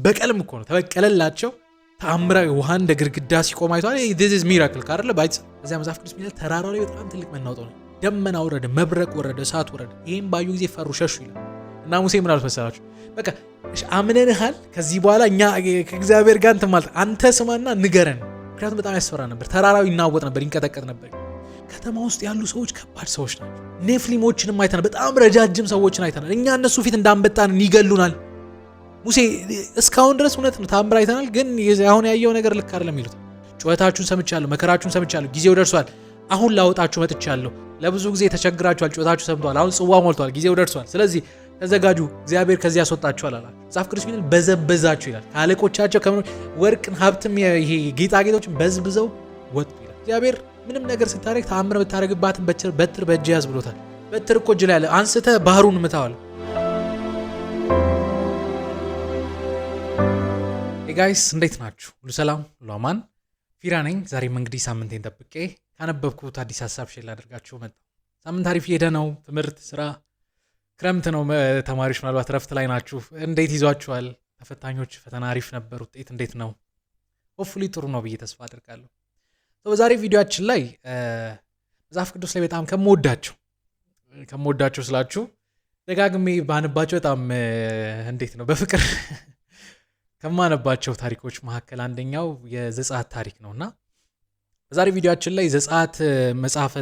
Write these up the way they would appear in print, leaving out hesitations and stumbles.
በቀልም እኮ ነው ተበቀለላቸው ተአምራዊ ውሃ እንደ ግድግዳ ሲቆም አይቷል this is miracle ካረለ ባይጽ እዚያ መጽሐፍ ቅዱስ ሚል ተራራው ላይ በጣም ትልቅ መናወጥ ነው ደመና ወረደ መብረቅ ወረደ እሳት ወረደ ይሄን ባዩ ጊዜ ፈሩ ሸሹ ይላል እና ሙሴ ምን አሉት መሰላችሁ በቃ አምነንሃል ከዚህ በኋላ እኛ ከእግዚአብሔር ጋር እንትን ማለት አንተ ስማና ንገረን ምክንያቱም በጣም ያስፈራ ነበር ተራራው ይናወጥ ነበር ይንቀጠቀጥ ነበር ከተማ ውስጥ ያሉ ሰዎች ከባድ ሰዎች ናቸው ኔፍሊሞችንም አይተናል በጣም ረጃጅም ሰዎችን አይተናል እኛ እነሱ ፊት እንዳንበጣን ይገሉናል ሙሴ እስካሁን ድረስ እውነት ነው ታምር አይተናል ግን አሁን ያየው ነገር ልክ አይደለም ይሉት ጩኸታችሁን ሰምቻለሁ መከራችሁን ሰምቻለሁ ጊዜው ደርሷል አሁን ላወጣችሁ መጥቻለሁ ለብዙ ጊዜ ተቸግራችኋል ጩኸታችሁ ሰምቷል አሁን ጽዋ ሞልቷል ጊዜው ደርሷል ስለዚህ ተዘጋጁ እግዚአብሔር ከዚህ ያስወጣችኋል አላችሁ መጽሐፍ ቅዱስ ሚል በዘበዛችሁ ይላል ካለቆቻቸው ከምን ወርቅን ሀብትም ይሄ ጌጣጌጦችን በዝብዘው ወጡ ይላል እግዚአብሔር ምንም ነገር ስታረግ ተአምር ብታረግባትን በትር በእጅ ያዝ ብሎታል በትር እኮ እጅ ላይ ያለ አንስተ ባህሩን ምታዋል ጋይስ እንዴት ናችሁ ሁሉ ሰላም ሁሉ አማን ፊራ ነኝ ዛሬም እንግዲህ ሳምንቴን ጠብቄ ካነበብኩት አዲስ ሐሳብ ሼር ላደርጋችሁ መጣሁ ሳምንት አሪፍ ሄደ ነው ትምህርት ስራ ክረምት ነው ተማሪዎች ምናልባት ረፍት ላይ ናችሁ እንዴት ይዟችኋል ተፈታኞች ፈተና አሪፍ ነበር ውጤት እንዴት ነው ሆፕፉሊ ጥሩ ነው ብዬ ተስፋ አደርጋለሁ በዛሬ ቪዲዮአችን ላይ መጽሐፍ ቅዱስ ላይ በጣም ከመወዳቸው ስላችሁ ደጋግሜ ባነባቸው በጣም እንዴት ነው በፍቅር ከማነባቸው ታሪኮች መካከል አንደኛው የዘጸአት ታሪክ ነውና በዛሬ ቪዲዮአችን ላይ ዘጸአት መጽሐፍ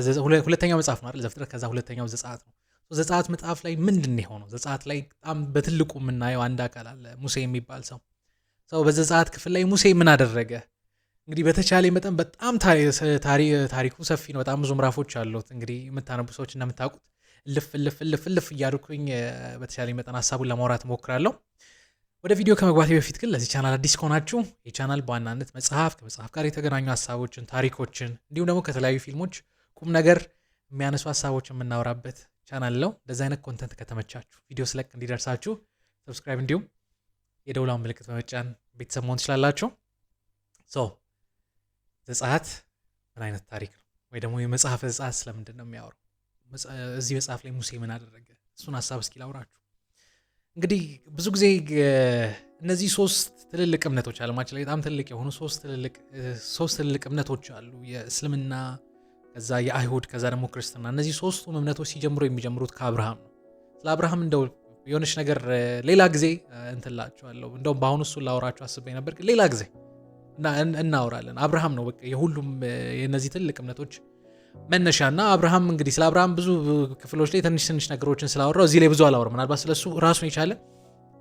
ሁለተኛው መጽሐፍ ነው አይደል ዘፍጥረት ከዛ ሁለተኛው ዘጸአት ነው ዘጸአት መጽሐፍ ላይ ምንድነው የሆነው ዘጸአት ላይ በጣም በትልቁ የምናየው አንድ አካል አለ ሙሴ የሚባል ሰው በዘጸአት ክፍል ላይ ሙሴ ምን አደረገ እንግዲህ በተቻለ መጠን በጣም ታሪኩ ሰፊ ነው በጣም ብዙ ምዕራፎች አሉት እንግዲህ የምታነቡ ሰዎች እንደምታውቁት ልፍ እያልኩኝ በተቻለ መጠን ሐሳቡን ለማውራት ሞክራለሁ ወደ ቪዲዮ ከመግባቴ በፊት ግን ለዚህ ቻናል አዲስ ከሆናችሁ የቻናል በዋናነት ከመጽሐፍ ጋር የተገናኙ ሐሳቦችን ታሪኮችን እንዲሁም ደግሞ ከተለያዩ ፊልሞች ቁም ነገር የሚያነሱ ሐሳቦችን የምናወራበት ቻናል ነው እንደዚህ አይነት ኮንተንት ከተመቻችሁ ቪዲዮ ስለቅ እንዲደርሳችሁ ሰብስክራይብ እንዲሁም የደውላውን ምልክት በመጫን ቤተሰብ መሆን ትችላላችሁ ዘጸአት ምን አይነት ታሪክ ነው ወይ ደግሞ የመጽሐፍ ዘጸአት ስለምንድን ነው የሚያወራው እዚህ መጽሐፍ ላይ ሙሴ ምን አደረገ እሱን ሐሳብ እስኪ ላውራችሁ እንግዲህ ብዙ ጊዜ እነዚህ ሶስት ትልልቅ እምነቶች ዓለማችን ላይ በጣም ትልቅ የሆኑ ሶስት ትልልቅ እምነቶች አሉ የእስልምና ከዛ የአይሁድ ከዛ ደግሞ ክርስትና እነዚህ ሶስቱም እምነቶች የሚጀምሩት ከአብርሃም ነው ስለ አብርሃም እንደው የሆነች ነገር ሌላ ጊዜ እንትላችኋለሁ እንደውም በአሁኑ እሱን ላወራችሁ አስቤ ነበር ግን ሌላ ጊዜ እናወራለን አብርሃም ነው በቃ የሁሉም የነዚህ ትልቅ እምነቶች መነሻና አብርሃም እንግዲህ ስለ አብርሃም ብዙ ክፍሎች ላይ ትንሽ ነገሮችን ስላወራው እዚህ ላይ ብዙ አላወራም ምናልባት ስለሱ ራሱን የቻለ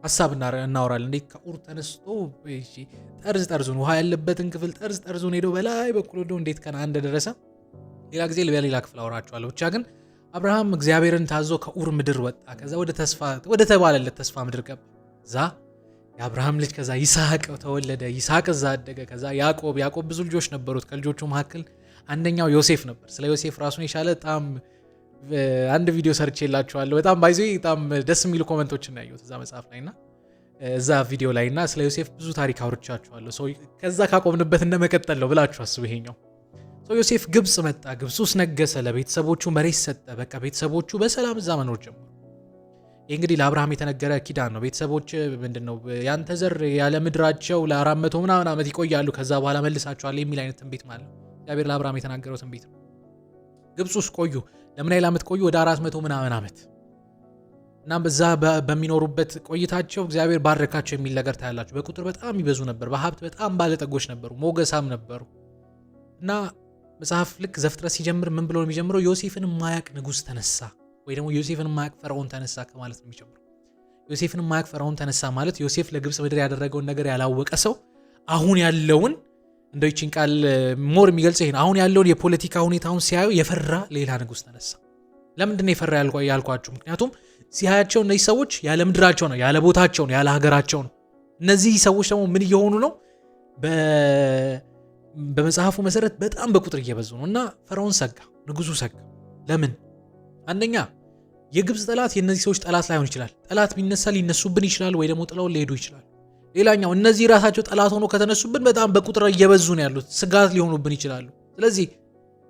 ሐሳብ እናወራለን እንዴት ከኡር ተነስቶ ጠርዙን ውሃ ያለበትን ክፍል ጠርዙን ሄዶ በላይ በኩል ወዶ እንዴት ከነዓን እንደደረሰ ሌላ ጊዜ ሌላ ክፍል አወራችኋለሁ ብቻ ግን አብርሃም እግዚአብሔርን ታዞ ከኡር ምድር ወጣ ከዛ ወደ ተባለለት ተስፋ ምድር ገባ ዛ የአብርሃም ልጅ ከዛ ይስሐቅ ተወለደ ይስሐቅ እዛ አደገ ከዛ ያዕቆብ ብዙ ልጆች ነበሩት ከልጆቹ መካከል አንደኛው ዮሴፍ ነበር ስለ ዮሴፍ ራሱን የቻለ በጣም አንድ ቪዲዮ ሰርቼላችኋለሁ በጣም በጣም ደስ የሚሉ ኮሜንቶችን ያየሁት እዛ መጽሐፍ ላይና እዛ ቪዲዮ ላይና ስለ ዮሴፍ ብዙ ታሪክ አውርቻችኋለሁ ከዛ ካቆምንበት እንደመቀጠል ነው ብላችሁ አስቡ ይሄኛው ዮሴፍ ግብጽ መጣ ግብጽ ውስጥ ነገሰ ለቤተሰቦቹ መሬት ሰጠ በቃ ቤተሰቦቹ በሰላም እዛ መኖር ጀመሩ ይህ እንግዲህ ለአብርሃም የተነገረ ኪዳን ነው ቤተሰቦች ምንድነው ያንተ ዘር ያለ ምድራቸው ለ400 ምናምን ዓመት ይቆያሉ ከዛ በኋላ መልሳቸዋል የሚል አይነት ትንቢት ማለት እግዚአብሔር ለአብርሃም የተናገረው ትንቢት ነው ግብጽ ውስጥ ቆዩ ለምን ያህል ዓመት ቆዩ ወደ 400 ምናምን ዓመት እና በዛ በሚኖሩበት ቆይታቸው እግዚአብሔር ባረካቸው የሚል ነገር ታያላችሁ በቁጥር በጣም ይበዙ ነበር በሀብት በጣም ባለጠጎች ነበሩ ሞገሳም ነበሩ እና መጽሐፍ ልክ ዘፍጥረት ሲጀምር ምን ብሎ ነው የሚጀምረው ዮሴፍን ማያቅ ንጉስ ተነሳ ወይ ደግሞ ዮሴፍን ማያቅ ፈርዖን ተነሳ ከማለት ነው የሚጀምረው ዮሴፍን ማያቅ ፈርዖን ተነሳ ማለት ዮሴፍ ለግብጽ ምድር ያደረገውን ነገር ያላወቀ ሰው አሁን ያለውን እንደው ይችን ቃል ሞር የሚገልጽ ይሄን አሁን ያለውን የፖለቲካ ሁኔታውን ሲያዩ የፈራ ሌላ ንጉስ ተነሳ ለምንድን ነው የፈራ ያልኳችሁ ምክንያቱም ሲያያቸው እነዚህ ሰዎች ያለ ምድራቸው ነው ያለ ቦታቸው ነው ያለ ሀገራቸው ነው እነዚህ ሰዎች ደግሞ ምን እየሆኑ ነው በመጽሐፉ መሰረት በጣም በቁጥር እየበዙ ነውና ፈርዖን ሰጋ ንጉሱ ሰጋ ለምን አንደኛ የግብጽ ጠላት የነዚህ ሰዎች ጠላት ላይሆን ይችላል ጠላት ቢነሳ ሊነሱብን ይችላል ወይ ደግሞ ጥለው ሊሄዱ ይችላል ሌላኛው እነዚህ ራሳቸው ጠላት ሆኖ ከተነሱብን በጣም በቁጥር እየበዙ ነው ያሉት ስጋት ሊሆኑብን ይችላሉ ስለዚህ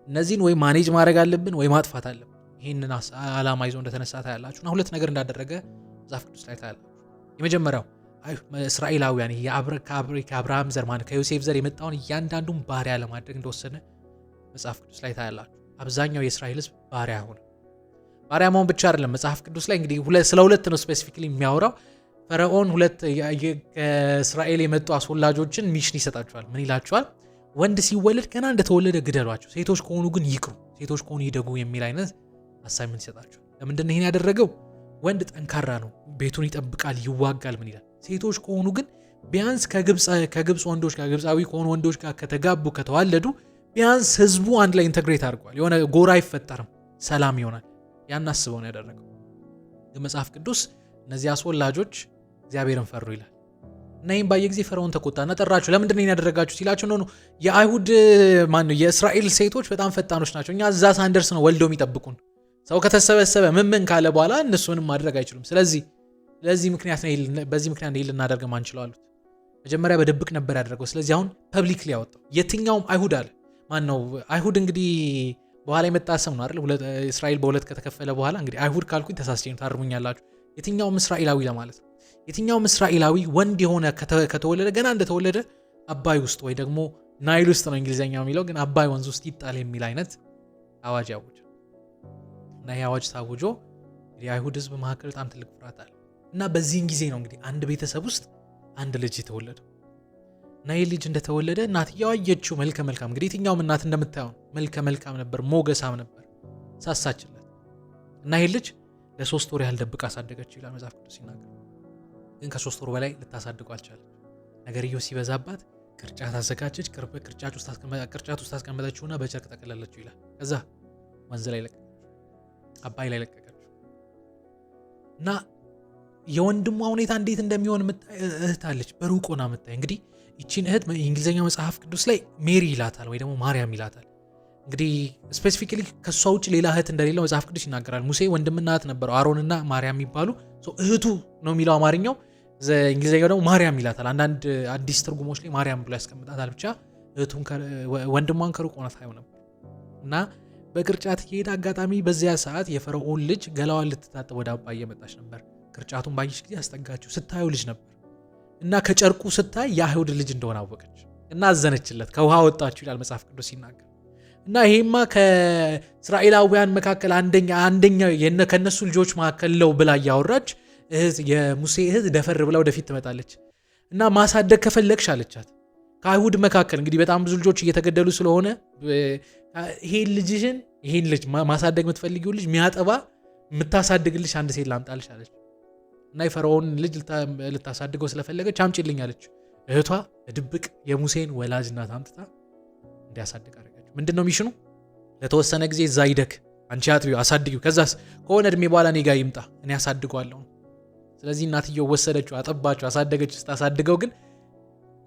እነዚህን ወይ ማኔጅ ማድረግ አለብን ወይ ማጥፋት አለብን ይሄንን ዓላማ ይዞ እንደተነሳ ታያላችሁና ሁለት ነገር እንዳደረገ መጽሐፍ ቅዱስ ላይ ታያላችሁ የመጀመሪያው እስራኤላውያን ከአብርሃም ዘር ማለት ከዮሴፍ ዘር የመጣውን እያንዳንዱን ባሪያ ለማድረግ እንደወሰነ መጽሐፍ ቅዱስ ላይ ታያላችሁ። አብዛኛው የእስራኤል ሕዝብ ባሪያ ሆነ። ባሪያ መሆን ብቻ አይደለም መጽሐፍ ቅዱስ ላይ እንግዲህ ስለ ሁለት ነው ስፔሲፊክሊ የሚያወራው። ፈርዖን ሁለት ከእስራኤል የመጡ አስወላጆችን ሚሽን ይሰጣቸዋል። ምን ይላቸዋል? ወንድ ሲወለድ ገና እንደተወለደ ግደሏቸው፣ ሴቶች ከሆኑ ግን ይቅሩ፣ ሴቶች ከሆኑ ይደጉ የሚል አይነት አሳይመንት ይሰጣቸዋል። ለምንድን ነው ይሄን ያደረገው? ወንድ ጠንካራ ነው፣ ቤቱን ይጠብቃል፣ ይዋጋል። ምን ይላል? ሴቶች ከሆኑ ግን ቢያንስ ከግብፅ ወንዶች ጋር ግብፃዊ ከሆኑ ወንዶች ጋር ከተጋቡ ከተዋለዱ ቢያንስ ህዝቡ አንድ ላይ ኢንተግሬት አድርጓል። የሆነ ጎራ አይፈጠርም፣ ሰላም ይሆናል። ያን አስበው ነው ያደረገው። መጽሐፍ ቅዱስ እነዚህ አስወላጆች እግዚአብሔርን ፈሩ ይላል እና ይህም ባየ ጊዜ ፈርዖን ተቆጣና ጠራቸው። ለምንድን ነው ያደረጋችሁ ሲላቸው ነው የአይሁድ የእስራኤል ሴቶች በጣም ፈጣኖች ናቸው፣ እኛ እዛ ሳንደርስ ነው ወልደው የሚጠብቁን። ሰው ከተሰበሰበ ምን ካለ በኋላ እነሱ ምንም ማድረግ አይችሉም። ስለዚህ በዚህ ምክንያት ነው ልናደርግ ማንችለው አሉት። መጀመሪያ በድብቅ ነበር ያደረገው። ስለዚህ አሁን ፐብሊክሊ ያወጣው የትኛውም አይሁድ አለ አይሁድ እንግዲህ በኋላ የመጣ ስም ነው አይደል? እስራኤል በሁለት ከተከፈለ በኋላ እንግዲህ አይሁድ ካልኩኝ ተሳስቼ ነው፣ ታርሙኛላችሁ። የትኛውም እስራኤላዊ ለማለት ነው። የትኛውም እስራኤላዊ ወንድ የሆነ ከተወለደ ገና እንደተወለደ አባይ ውስጥ ወይ ደግሞ ናይል ውስጥ ነው እንግሊዘኛው የሚለው፣ ግን አባይ ወንዝ ውስጥ ይጣል የሚል አይነት አዋጅ ያወጀ እና ይህ አዋጅ ታውጆ የአይሁድ ሕዝብ መካከል በጣም ትልቅ ፍርሃት አለ እና በዚህን ጊዜ ነው እንግዲህ አንድ ቤተሰብ ውስጥ አንድ ልጅ የተወለደው እና ይህ ልጅ እንደተወለደ እናትየው አየችው። መልከ መልካም እንግዲህ የትኛውም እናት እንደምታየው መልከ መልካም ነበር፣ ሞገሳም ነበር። ሳሳችለት እና ይህ ልጅ ለ3 ወር ያህል ደብቃ አሳደገችው ይላል መጽሐፍ ቅዱስ ሲናገር። ግን ከ3 ወር በላይ ልታሳድገው አልቻለች። ነገርየው ሲበዛባት ቅርጫት አዘጋጀች። ቅርጫት ውስጥ አስቀመጠችውና በጨርቅ ጠቀለለችው ይላል። ከዛ ወንዝ ላይ ለቀቀችው፣ አባይ ላይ ለቀቀችው እና የወንድሟ ሁኔታ እንዴት እንደሚሆን እህት አለች በሩቅ ሆና የምታይ። እንግዲህ ይቺን እህት የእንግሊዝኛው መጽሐፍ ቅዱስ ላይ ሜሪ ይላታል ወይ ደግሞ ማርያም ይላታል። እንግዲህ ስፔሲፊካሊ ከሷ ውጭ ሌላ እህት እንደሌለው መጽሐፍ ቅዱስ ይናገራል። ሙሴ ወንድምና እህት ነበረው፣ አሮንና ማርያም የሚባሉ እህቱ ነው የሚለው አማርኛው። እንግሊዝኛው ደግሞ ማርያም ይላታል። አንዳንድ አዲስ ትርጉሞች ላይ ማርያም ብሎ ያስቀምጣታል። ብቻ ወንድሟን ከሩቅ ሆና ታየው ነበር እና በቅርጫት እየሄደ አጋጣሚ በዚያ ሰዓት የፈርዖን ልጅ ገላዋን ልትታጠብ ወደ አባይ እየመጣች ነበር። ቅርጫቱን ባየች ጊዜ አስጠጋችው። ስታየው ልጅ ነበር እና ከጨርቁ ስታይ የአይሁድ ልጅ እንደሆነ አወቀች እና አዘነችለት። ከውሃ ወጣችሁ ይላል መጽሐፍ ቅዱስ ሲናገር እና ይሄማ ከእስራኤላውያን መካከል አንደኛ ከነሱ ልጆች መካከል ነው ብላ እያወራች የሙሴ እህት ደፈር ብላ ወደፊት ትመጣለች እና ማሳደግ ከፈለግሽ አለቻት። ከአይሁድ መካከል እንግዲህ በጣም ብዙ ልጆች እየተገደሉ ስለሆነ ይሄን ልጅ ማሳደግ የምትፈልጊው ልጅ ሚያጠባ የምታሳድግልሽ አንድ ሴት ላምጣልሽ አለች እና የፈርዖን ልጅ ልታሳድገው ስለፈለገች አምጪልኝ አለች። እህቷ በድብቅ የሙሴን ወላጅ እናት አምጥታ እንዲያሳድግ አደረገች። ምንድን ነው ሚሽኑ? ለተወሰነ ጊዜ እዛ ይደግ፣ አንቺ አጥቢው፣ አሳድጊው፣ ከዛስ ከሆነ እድሜ በኋላ እኔ ጋር ይምጣ፣ እኔ አሳድገዋለሁ። ስለዚህ እናትየው ወሰደችው፣ አጠባችው፣ አሳደገች። ስታሳድገው ግን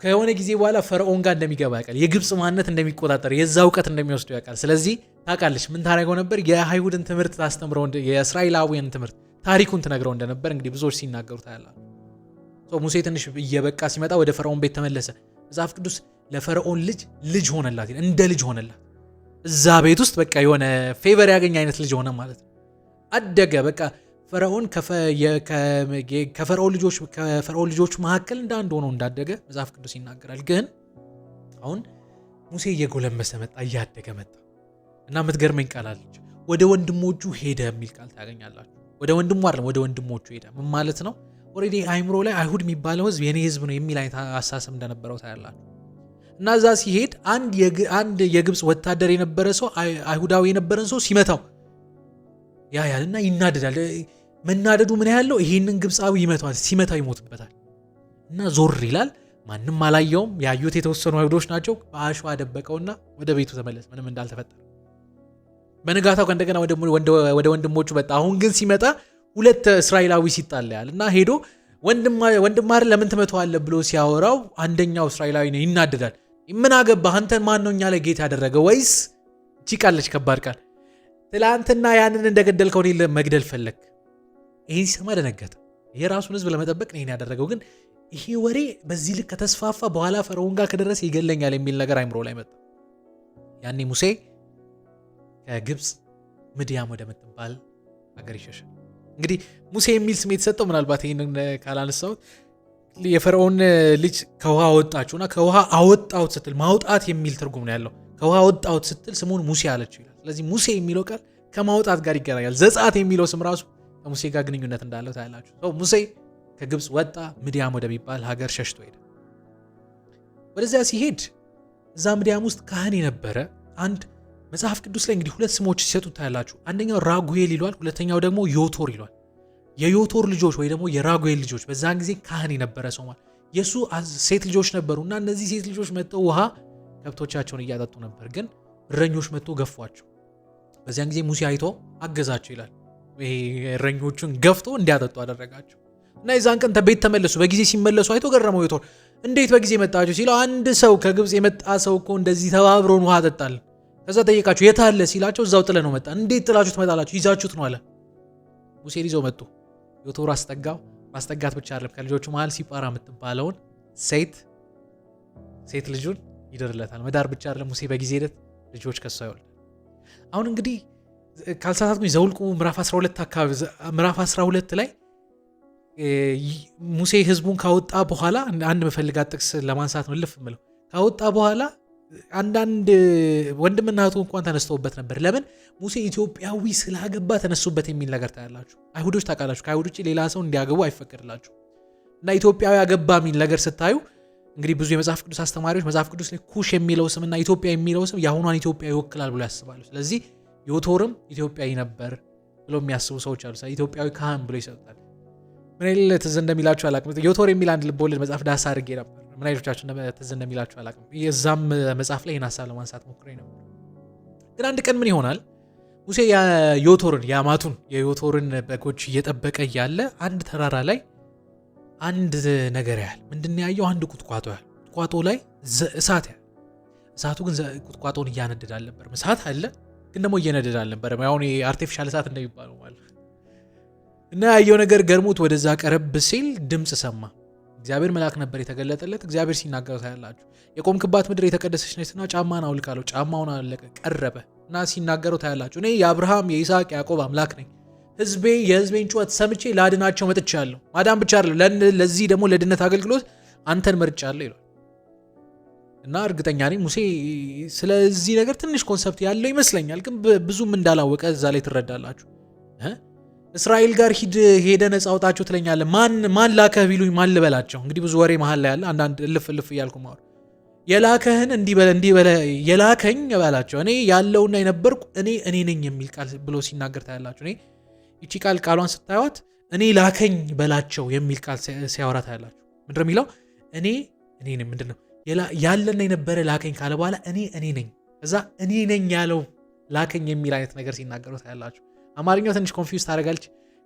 ከሆነ ጊዜ በኋላ ፈርዖን ጋር እንደሚገባ ያውቃል። የግብፅ ማንነት እንደሚቆጣጠር የዛ እውቀት እንደሚወስዱ ያውቃል። ስለዚህ ታውቃለች ምን ታደርገው ነበር? የአይሁድን ትምህርት ታስተምረው፣ የእስራኤላውያን ትምህርት ታሪኩን ትነግረው እንደነበር እንግዲህ ብዙዎች ሲናገሩ ታያላችሁ። ሙሴ ትንሽ እየበቃ ሲመጣ ወደ ፈርዖን ቤት ተመለሰ። መጽሐፍ ቅዱስ ለፈርዖን ልጅ ሆነላት፣ እንደ ልጅ ሆነላት። እዛ ቤት ውስጥ በቃ የሆነ ፌቨር ያገኝ አይነት ልጅ ሆነ ማለት ነው። አደገ በቃ ፈርዖን ከፈርዖን ልጆች መካከል እንዳንድ ሆኖ እንዳደገ መጽሐፍ ቅዱስ ይናገራል። ግን አሁን ሙሴ እየጎለመሰ መጣ፣ እያደገ መጣ እና የምትገርመኝ ቃል አለች። ወደ ወንድሞቹ ሄደ የሚል ቃል ታገኛላችሁ። ወደ ወንድሙ አይደለም፣ ወደ ወንድሞቹ ሄደ። ምን ማለት ነው? ኦልሬዲ አይምሮ ላይ አይሁድ የሚባለው ህዝብ የኔ ህዝብ ነው የሚል አይነት አሳሰብ እንደነበረው ታያላችሁ። እና እዛ ሲሄድ አንድ የግብፅ ወታደር የነበረ ሰው አይሁዳዊ የነበረን ሰው ሲመታው ያያልና ይናደዳል። መናደዱ ምን ያለው ይሄንን ግብፃዊ ይመታዋል፣ ሲመታው ይሞትበታል። እና ዞር ይላል፣ ማንም አላየውም። ያዩት የተወሰኑ አይሁዶች ናቸው። በአሸዋ ደበቀውና ወደ ቤቱ ተመለሰ፣ ምንም እንዳልተፈጠረ። በንጋታው እንደገና ወደ ወንድሞቹ መጣ። አሁን ግን ሲመጣ ሁለት እስራኤላዊ ሲጣላ ያል እና ሄዶ ወንድም አይደል ለምን ትመታዋለህ ብሎ ሲያወራው አንደኛው እስራኤላዊ ነው፣ ይናደዳል። ምን አገባህ አንተን ማን ነው እኛ ላይ ጌታ ያደረገ? ወይስ ቺቃለች ከባድ ቃል፣ ትላንትና ያንን እንደገደልከው እኔን መግደል ፈለግ። ይሄን ሲሰማ ደነገጠ። የራሱን ህዝብ ለመጠበቅ ነው ያደረገው። ግን ይሄ ወሬ በዚህ ልክ ከተስፋፋ በኋላ ፈርዖን ጋር ከደረሰ ይገለኛል የሚል ነገር አይምሮ ላይ መጣ። ያኔ ሙሴ ከግብፅ ምድያም ወደ ምትባል ሀገር ይሸሻል። እንግዲህ ሙሴ የሚል ስም የተሰጠው ምናልባት ይህንን ካላነሳሁት የፈርዖን ልጅ ከውሃ አወጣችውና ከውሃ አወጣውት ስትል ማውጣት የሚል ትርጉም ነው ያለው። ከውሃ አወጣውት ስትል ስሙን ሙሴ አለችው ይላል። ስለዚህ ሙሴ የሚለው ቃል ከማውጣት ጋር ይገናኛል። ዘጸአት የሚለው ስም ራሱ ከሙሴ ጋር ግንኙነት እንዳለው ታያላችሁ። ሙሴ ከግብፅ ወጣ፣ ምድያም ወደሚባል ሀገር ሸሽቶ ሄደ። ወደዚያ ሲሄድ እዛ ምድያም ውስጥ ካህን የነበረ አንድ መጽሐፍ ቅዱስ ላይ እንግዲህ ሁለት ስሞች ሲሰጡት ታያላችሁ። አንደኛው ራጉኤል ይሏል፣ ሁለተኛው ደግሞ ዮቶር ይሏል። የዮቶር ልጆች ወይ ደግሞ የራጉኤል ልጆች በዛን ጊዜ ካህን የነበረ ሰው ማለት የሱ ሴት ልጆች ነበሩና እነዚህ ሴት ልጆች መጥተው ውሃ ከብቶቻቸውን እያጠጡ ነበር፣ ግን እረኞች መጥተው ገፏቸው። በዚያን ጊዜ ሙሴ አይቶ አገዛቸው ይላል። እረኞቹን ገፍቶ እንዲያጠጡ አደረጋቸው እና የዛን ቀን ቤት ተመለሱ። በጊዜ ሲመለሱ አይቶ ገረመው ዮቶር። እንዴት በጊዜ መጣችሁ ሲለው አንድ ሰው ከግብፅ የመጣ ሰው እኮ እንደዚህ ተባብሮን ውሃ አጠጣል። ከዛ ጠየቃቸው የት አለ ሲላቸው እዛው ጥለ ነው መጣ። እንዴት ጥላችሁ ትመጣላችሁ? ይዛችሁት ነው አለ። ሙሴን ይዘው መጡ። ዮቶር አስጠጋው። ማስጠጋት ብቻ አይደለም ከልጆቹ መሃል ሲጳራ የምትባለውን ሴት ልጁን ይድርለታል። መዳር ብቻ አይደለም ሙሴ በጊዜ ሂደት ልጆች ከሷ ይወልዳል። አሁን እንግዲህ ካልሳሳትኩኝ ዘኍልቍ ምዕራፍ 12 አካባቢ ምዕራፍ 12 ላይ ሙሴ ህዝቡን ካወጣ በኋላ አንድ መፈልጋት ጥቅስ ለማንሳት ነው ልፍ ምለው። ካወጣ በኋላ አንዳንድ ወንድምና እህቱ እንኳን ተነስተውበት ነበር። ለምን ሙሴ ኢትዮጵያዊ ስላገባ ተነሱበት የሚል ነገር ታያላችሁ። አይሁዶች ታውቃላችሁ፣ ከአይሁድ ውጭ ሌላ ሰው እንዲያገቡ አይፈቀድላችሁ እና ኢትዮጵያዊ አገባ የሚል ነገር ስታዩ እንግዲህ ብዙ የመጽሐፍ ቅዱስ አስተማሪዎች መጽሐፍ ቅዱስ ላይ ኩሽ የሚለው ስምና ኢትዮጵያ የሚለው ስም የአሁኗን ኢትዮጵያ ይወክላል ብሎ ያስባሉ። ስለዚህ ዮቶርም ኢትዮጵያዊ ነበር ብሎ የሚያስቡ ሰዎች አሉ። ኢትዮጵያዊ ካህን ብሎ ይሰጣል። ምን አይል ትዝ እንደሚላችሁ አላቅም። ዮቶር የሚል አንድ ልቦለድ መጽሐፍ ዳሳ አድርጌ ነበር። ምን አይሎቻችሁ ትዝ እንደሚላችሁ አላቅም። የዛም መጽሐፍ ላይ ሀሳብ ለማንሳት ሞክሬ ነበር። ግን አንድ ቀን ምን ይሆናል ሙሴ የዮቶርን በጎች እየጠበቀ እያለ አንድ ተራራ ላይ አንድ ነገር ያህል ምንድን ያየው? አንድ ቁጥቋጦ ያህል ቁጥቋጦ ላይ እሳት ያህል። እሳቱ ግን ቁጥቋጦን እያነደድ አልነበረም። እሳት አለ ግን ደግሞ እየነደድ አልነበረም። አሁን የአርቲፊሻል እሳት እንደሚባለው ማለት እና ያየው ነገር ገርሞት ወደዛ ቀረብ ሲል ድምፅ ሰማ። እግዚአብሔር መልአክ ነበር የተገለጠለት። እግዚአብሔር ሲናገረው ታያላችሁ። የቆምክባት ምድር የተቀደሰች ነችና ጫማን አውልቅ አለው። ጫማውን አወለቀ፣ ቀረበ እና ሲናገረው ታያላችሁ። እኔ የአብርሃም የይስሐቅ ያዕቆብ አምላክ ነኝ። የህዝቤን ጩኸት ሰምቼ ላድናቸው መጥቻለሁ። ማዳን ብቻ አይደለም፣ ለዚህ ደግሞ ለድነት አገልግሎት አንተን መርጫለሁ ይላል። እና እርግጠኛ ነኝ ሙሴ ስለዚህ ነገር ትንሽ ኮንሰፕት ያለው ይመስለኛል፣ ግን ብዙም እንዳላወቀ እዛ ላይ ትረዳላችሁ። እስራኤል ጋር ሄደ ነፃ አውጣቸው ትለኛለህ፣ ማን ላከህ ቢሉኝ ማን ልበላቸው? እንግዲህ ብዙ ወሬ መሀል ላይ ያለ አንዳንድ እልፍ እያልኩ ማወር የላከህን እንዲበለ የላከኝ በላቸው። እኔ ያለውና የነበርኩ እኔ ነኝ የሚል ቃል ብሎ ሲናገር ታያላችሁ። እኔ ይቺ ቃሏን ስታዩት እኔ ላከኝ በላቸው የሚል ቃል ሲያወራ ታያላችሁ። ምንድነው የሚለው? እኔ ነኝ። ምንድነው ያለና የነበረ ላከኝ ካለ በኋላ እኔ ነኝ። እዛ እኔ ነኝ ያለው ላከኝ የሚል አይነት ነገር ሲናገሩ ታያላችሁ። አማርኛው ትንሽ ኮንፊውዝ ታደርጋለች።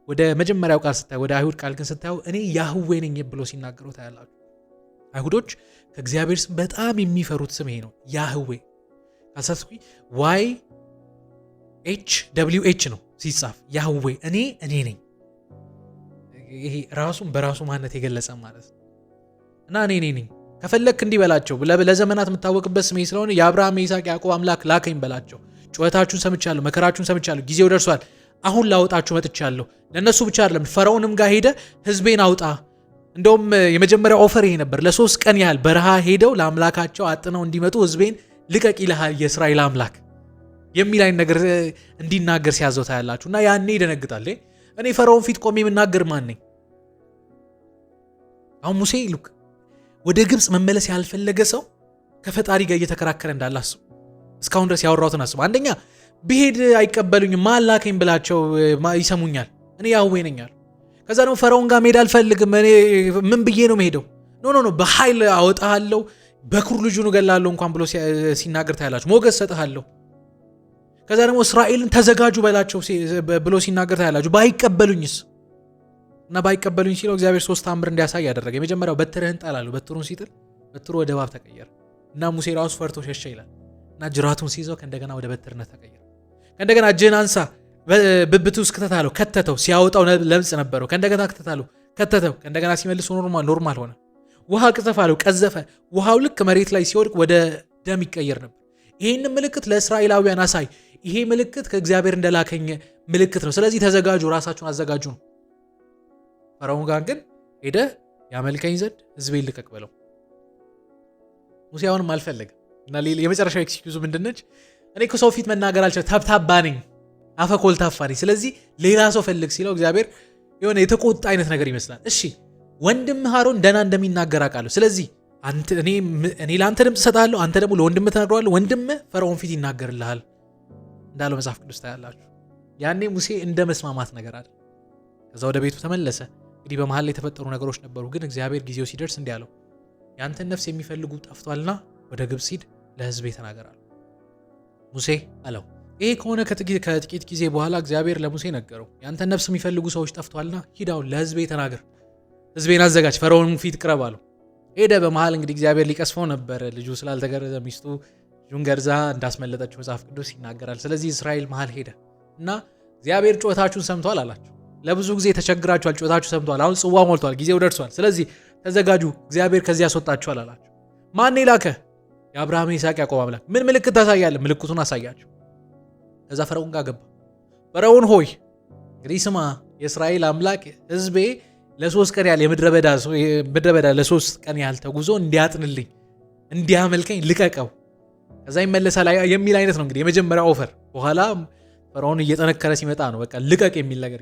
ወደ መጀመሪያው ቃል ስታዩ፣ ወደ አይሁድ ቃል ግን ስታዩ እኔ ያህዌ ነኝ ብሎ ሲናገሩ ታያላችሁ። አይሁዶች ከእግዚአብሔር ስም በጣም የሚፈሩት ስም ይሄ ነው፣ ያህዌ። ካልሳትኩኝ YHWH ነው ሲጻፍ ያህዌ። እኔ ነኝ። ይሄ ራሱን በራሱ ማንነት የገለጸ ማለት ነው። እና እኔ ነኝ ከፈለክ እንዲህ በላቸው። ለዘመናት የምታወቅበት ስሜ ስለሆነ የአብርሃም የይስሐቅ ያዕቆብ አምላክ ላከኝ በላቸው። ጩኸታችሁን ሰምቻለሁ፣ መከራችሁን ሰምቻለሁ፣ ጊዜው ደርሷል፣ አሁን ላወጣችሁ መጥቻለሁ። ለነሱ ብቻ አይደለም፣ ፈርዖንም ጋር ሄደ ህዝቤን አውጣ። እንደውም የመጀመሪያው ኦፈር ይሄ ነበር። ለ3 ቀን ያህል በረሃ ሄደው ለአምላካቸው አጥነው እንዲመጡ ህዝቤን ልቀቅ ይልሃል የእስራኤል አምላክ የሚል አይነት ነገር እንዲናገር ሲያዘው ታያላችሁ። እና ያኔ ይደነግጣል። እኔ ፈርዖን ፊት ቆሜ የምናገር ማን ነኝ? አሁን ሙሴ ወደ ግብፅ መመለስ ያልፈለገ ሰው ከፈጣሪ ጋር እየተከራከረ እንዳላስቡ እስካሁን ድረስ ያወራሁትን አስቡ። አንደኛ ብሄድ አይቀበሉኝም፣ ማን ላከኝ ብላቸው ይሰሙኛል፣ እኔ ያህዌ ነኝ አሉ። ከዛ ደግሞ ፈርዖን ጋር መሄድ አልፈልግም፣ እኔ ምን ብዬ ነው መሄደው? ኖ በኃይል አወጣሃለሁ፣ በኩር ልጁን እገላለሁ እንኳን ብሎ ሲናገር ታያላችሁ። ሞገስ ሰጥሃለሁ። ከዛ ደግሞ እስራኤልን ተዘጋጁ በላቸው ብሎ ሲናገር ታያላችሁ። ባይቀበሉኝስ? እና ባይቀበሉኝ ሲለው እግዚአብሔር 3 ተአምር እንዲያሳይ ያደረገ። የመጀመሪያው በትርህን ጣላለሁ። በትሩን ሲጥል በትሩ ወደ እባብ ተቀየረ እና ሙሴ ራሱ ፈርቶ ሸሸ ይላል። እና ጅራቱን ሲይዘው ከእንደገና ወደ በትርነት ተቀየረ። ከእንደገና እጅህን አንሳ ብብቱ ውስጥ ከተታለው፣ ከተተው። ሲያወጣው ለምጽ ነበረው። ከእንደገና ከተታለው፣ ከተተው። ከእንደገና ሲመልሱ ኖርማል ሆነ። ውሃ ቅዘፍ አለው፣ ቀዘፈ። ውሃው ልክ መሬት ላይ ሲወድቅ ወደ ደም ይቀየር ነበር። ይህን ምልክት ለእስራኤላውያን አሳይ፣ ይሄ ምልክት ከእግዚአብሔር እንደላከኝ ምልክት ነው፣ ስለዚህ ተዘጋጁ፣ ራሳችሁን አዘጋጁ ነው። ፈርዖን ጋር ግን ሄደ ያመልከኝ ዘንድ ሕዝቤን ልቀቅ በለው። ሙሴ አሁንም አልፈለግም እና የመጨረሻው ኤክስኪዩዙ ምንድነች? እኔ እኮ ሰው ፊት መናገር አልችልም፣ ተብታባ ነኝ፣ አፈ ኮልታፋ ነኝ፣ ስለዚህ ሌላ ሰው ፈልግ ሲለው እግዚአብሔር የሆነ የተቆጣ አይነት ነገር ይመስላል። እሺ ወንድምህ አሮን ደህና እንደሚናገር አውቃለሁ፣ ስለዚህ እኔ ለአንተ ድምፅ እሰጥሃለሁ፣ አንተ ደግሞ ለወንድምህ ትነግረዋለህ፣ ወንድምህ ፈርዖን ፊት ይናገርልሃል እንዳለው መጽሐፍ ቅዱስ ታያላችሁ። ያኔ ሙሴ እንደ መስማማት ነገር አለ። ከዛ ወደ ቤቱ ተመለሰ። እንግዲህ በመሀል ላይ የተፈጠሩ ነገሮች ነበሩ፣ ግን እግዚአብሔር ጊዜው ሲደርስ እንዲህ አለው፣ ያንተን ነፍስ የሚፈልጉ ጠፍቷልና ወደ ግብፅ ሂድ፣ ለሕዝቤ ተናገራል። ሙሴ አለው። ይሄ ከሆነ ከጥቂት ጊዜ በኋላ እግዚአብሔር ለሙሴ ነገረው፣ ያንተን ነፍስ የሚፈልጉ ሰዎች ጠፍቷልና ሂድ አሁን ለሕዝቤ ተናገር፣ ሕዝቤን አዘጋጅ፣ ፈርዖን ፊት ቅረብ አለው። ሄደ። በመሀል እንግዲህ እግዚአብሔር ሊቀስፈው ነበር፣ ልጁ ስላልተገረዘ ሚስቱ ልጁን ገርዛ እንዳስመለጠችው መጽሐፍ ቅዱስ ይናገራል። ስለዚህ እስራኤል መሀል ሄደ እና እግዚአብሔር ጩኸታችሁን ሰምቷል አላቸው። ለብዙ ጊዜ ተቸግራችኋል፣ ጩኸታችሁ ሰምቷል፣ አሁን ጽዋ ሞልቷል፣ ጊዜው ደርሷል፣ ስለዚህ ተዘጋጁ፣ እግዚአብሔር ከዚህ ያስወጣችኋል አላቸው። ማን ላከ? የአብርሃም ይስሐቅ ያዕቆብ አምላክ። ምን ምልክት ታሳያለህ? ምልክቱን አሳያቸው። ከዛ ፈርዖን ጋር ገባ። ፈርዖን ሆይ እንግዲህ ስማ፣ የእስራኤል አምላክ ሕዝቤ ለ3 ቀን ያህል ምድረ በዳ ለ3 ቀን ያህል ተጉዞ እንዲያጥንልኝ እንዲያመልከኝ ልቀቀው፣ ከዛ ይመለሳል የሚል አይነት ነው እንግዲህ የመጀመሪያ ኦፈር። በኋላ ፈርዖን እየጠነከረ ሲመጣ ነው በቃ ልቀቅ የሚል ነገር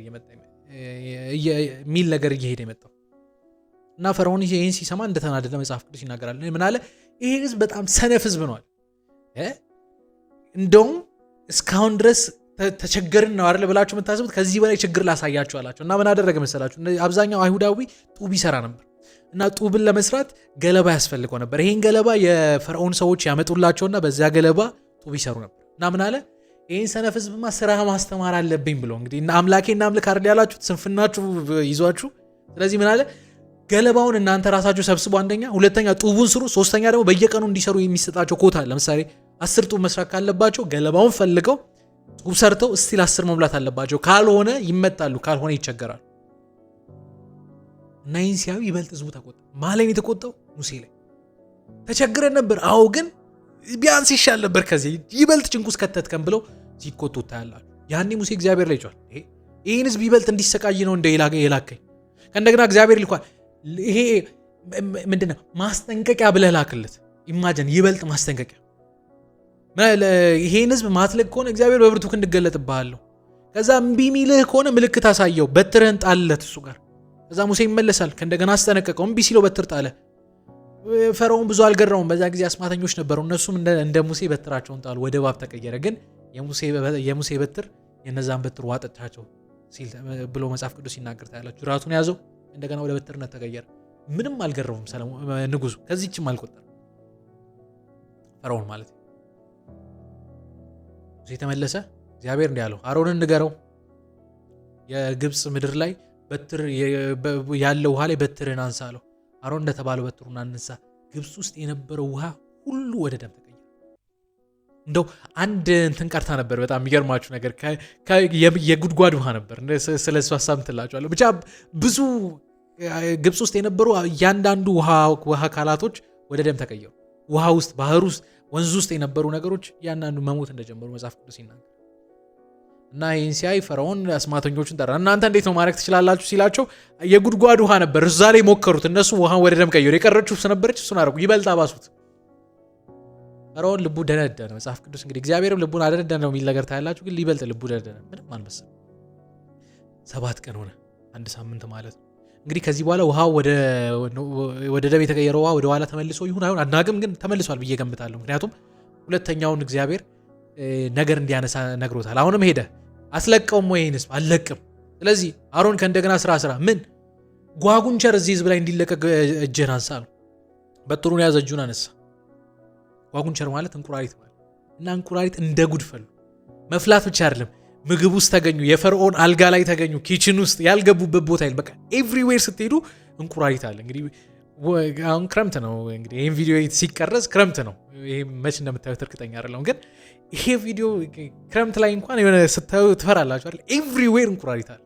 እየሄደ የመጣው እና ፈርዖን ይህን ሲሰማ እንደተናደደ መጽሐፍ ቅዱስ ይናገራል። ምን አለ? ይሄ ህዝብ በጣም ሰነፍ ህዝብ ነዋል። እንደውም እስካሁን ድረስ ተቸገርን ነው አይደል ብላችሁ የምታስቡት፣ ከዚህ በላይ ችግር ላሳያችሁ አላቸው። እና ምን አደረገ መሰላችሁ? አብዛኛው አይሁዳዊ ጡብ ይሰራ ነበር እና ጡብን ለመስራት ገለባ ያስፈልገው ነበር። ይሄን ገለባ የፈርዖን ሰዎች ያመጡላቸውና በዚያ ገለባ ጡብ ይሰሩ ነበር። እና ምን አለ? ይህን ሰነፍ ህዝብማ ስራ ማስተማር አለብኝ ብሎ እንግዲህ እና አምላኬና አምልክ አይደል ያላችሁት፣ ስንፍናችሁ ይዟችሁ። ስለዚህ ምን አለ? ገለባውን እናንተ ራሳችሁ ሰብስቡ፣ አንደኛ፣ ሁለተኛ ጡቡን ስሩ፣ ሶስተኛ ደግሞ በየቀኑ እንዲሰሩ የሚሰጣቸው ኮታ አለ። ለምሳሌ 10 ጡብ መስራት ካለባቸው ገለባውን ፈልገው ጡብ ሰርተው እስቲል 10 መሙላት አለባቸው። ካልሆነ ይመጣሉ፣ ካልሆነ ይቸገራሉ። እና ይህን ሲያዩ ይበልጥ ህዝቡ ተቆጣ። ማን ላይ ነው የተቆጣው? ሙሴ ላይ። ተቸግረን ነበር፣ አዎ፣ ግን ቢያንስ ይሻል ነበር፣ ከዚህ ይበልጥ ጭንቁስ ከተትከን ብለው ሲቆጡ ታያላችሁ። ያኔ ሙሴ እግዚአብሔር ላይ ጮኸ። ይህን ህዝብ ይበልጥ እንዲሰቃይ ነው እንደ የላከኝ። ከእንደገና እግዚአብሔር ልኳል። ይሄ ምንድነው? ማስጠንቀቂያ ብለህ ላክለት። ኢማጅን፣ ይበልጥ ማስጠንቀቂያ። ይሄን ህዝብ ማትለቅ ከሆነ እግዚአብሔር በብርቱ ክንድ እገለጥብሃለሁ። ከዛ እምቢ ሚልህ ከሆነ ምልክት አሳየው፣ በትርህን ጣልለት እሱ ጋር። ከዛ ሙሴ ይመለሳል። ከእንደገና አስጠነቀቀው። እምቢ ሲለው በትር ጣለ። ፈርዖን ብዙ አልገረመውም። በዛ ጊዜ አስማተኞች ነበሩ። እነሱም እንደ ሙሴ በትራቸውን ጣሉ፣ ወደ እባብ ተቀየረ። ግን የሙሴ በትር የነዛን በትር ዋጠቻቸው ብሎ መጽሐፍ ቅዱስ ይናገር ታያላችሁ። ራቱን ያዘው፣ እንደገና ወደ በትርነት ተቀየረ። ምንም አልገረመውም ንጉሱ። ከዚህችም አልቆጠረም ፈርዖን ማለት ነው። ሙሴ ተመለሰ። እግዚአብሔር እንዲህ አለው፣ አሮንን ንገረው፣ የግብፅ ምድር ላይ በትር ያለው ውሃ ላይ በትርን አንሳ አለው። አሮን እንደተባለው በትሩን አነሳ። ግብፅ ውስጥ የነበረው ውሃ ሁሉ ወደ ደም ተቀየረ። እንደው አንድ እንትን ቀርታ ነበር። በጣም የሚገርማችሁ ነገር የጉድጓድ ውሃ ነበር። ስለሱ ሀሳብ እንትላችኋለሁ። ብቻ ብዙ ግብፅ ውስጥ የነበሩ እያንዳንዱ ውሃ አካላቶች ወደ ደም ተቀየሩ። ውሃ ውስጥ፣ ባህር ውስጥ፣ ወንዝ ውስጥ የነበሩ ነገሮች እያንዳንዱ መሞት እንደጀመሩ መጽሐፍ ቅዱስ ይናገራል። እና ይህን ሲያይ ፈርዖን አስማተኞቹን ጠራ። እናንተ እንዴት ነው ማድረግ ትችላላችሁ ሲላቸው፣ የጉድጓድ ውሃ ነበር፣ እዛ ላይ ሞከሩት። እነሱ ውሃን ወደ ደም ቀየሩ። የቀረችው ነበረች፣ እሱን አደረጉ። ይበልጥ አባሱት። ፈርዖን ልቡ ደነደነ። መጽሐፍ ቅዱስ እንግዲህ እግዚአብሔርም ልቡን አደነደነ ነው የሚል ነገር ታያላችሁ። ግን ሊበልጥ ልቡ ደነደነ። ምንም አልመሰለም። 7 ቀን ሆነ፣ 1 ሳምንት ማለት ነው። እንግዲህ ከዚህ በኋላ ውሃ ወደ ደም የተቀየረው ውሃ ወደ ኋላ ተመልሶ ይሁን አይሁን አናግም፣ ግን ተመልሷል ብዬ ገምታለሁ። ምክንያቱም ሁለተኛውን እግዚአብሔር ነገር እንዲያነሳ ነግሮታል። አሁንም ሄደ። አስለቀውም ወይ ይህን ህዝብ አልለቅም። ስለዚህ አሮን ከእንደገና ስራ ምን ጓጉንቸር እዚህ ህዝብ ላይ እንዲለቀቅ እጅህን አንሳ ነው። በትሩን ያዘ፣ እጁን አነሳ። ጓጉንቸር ማለት እንቁራሪት ማለት እና እንቁራሪት እንደ ጉድ ፈሉ። መፍላት ብቻ አይደለም፣ ምግብ ውስጥ ተገኙ፣ የፈርዖን አልጋ ላይ ተገኙ፣ ኪችን ውስጥ ያልገቡበት ቦታ ይል። በቃ ኤቭሪዌር ስትሄዱ እንቁራሪት አለ። እንግዲህ አሁን ክረምት ነው። እንግዲህ ይህን ቪዲዮ ሲቀረጽ ክረምት ነው። ይሄ መች እንደምታዩት እርግጠኛ አይደለሁም፣ ግን ይሄ ቪዲዮ ክረምት ላይ እንኳን የሆነ ስታዩ ትፈራላችሁ አይደል? ኤቭሪዌር እንቁራሪት አለ።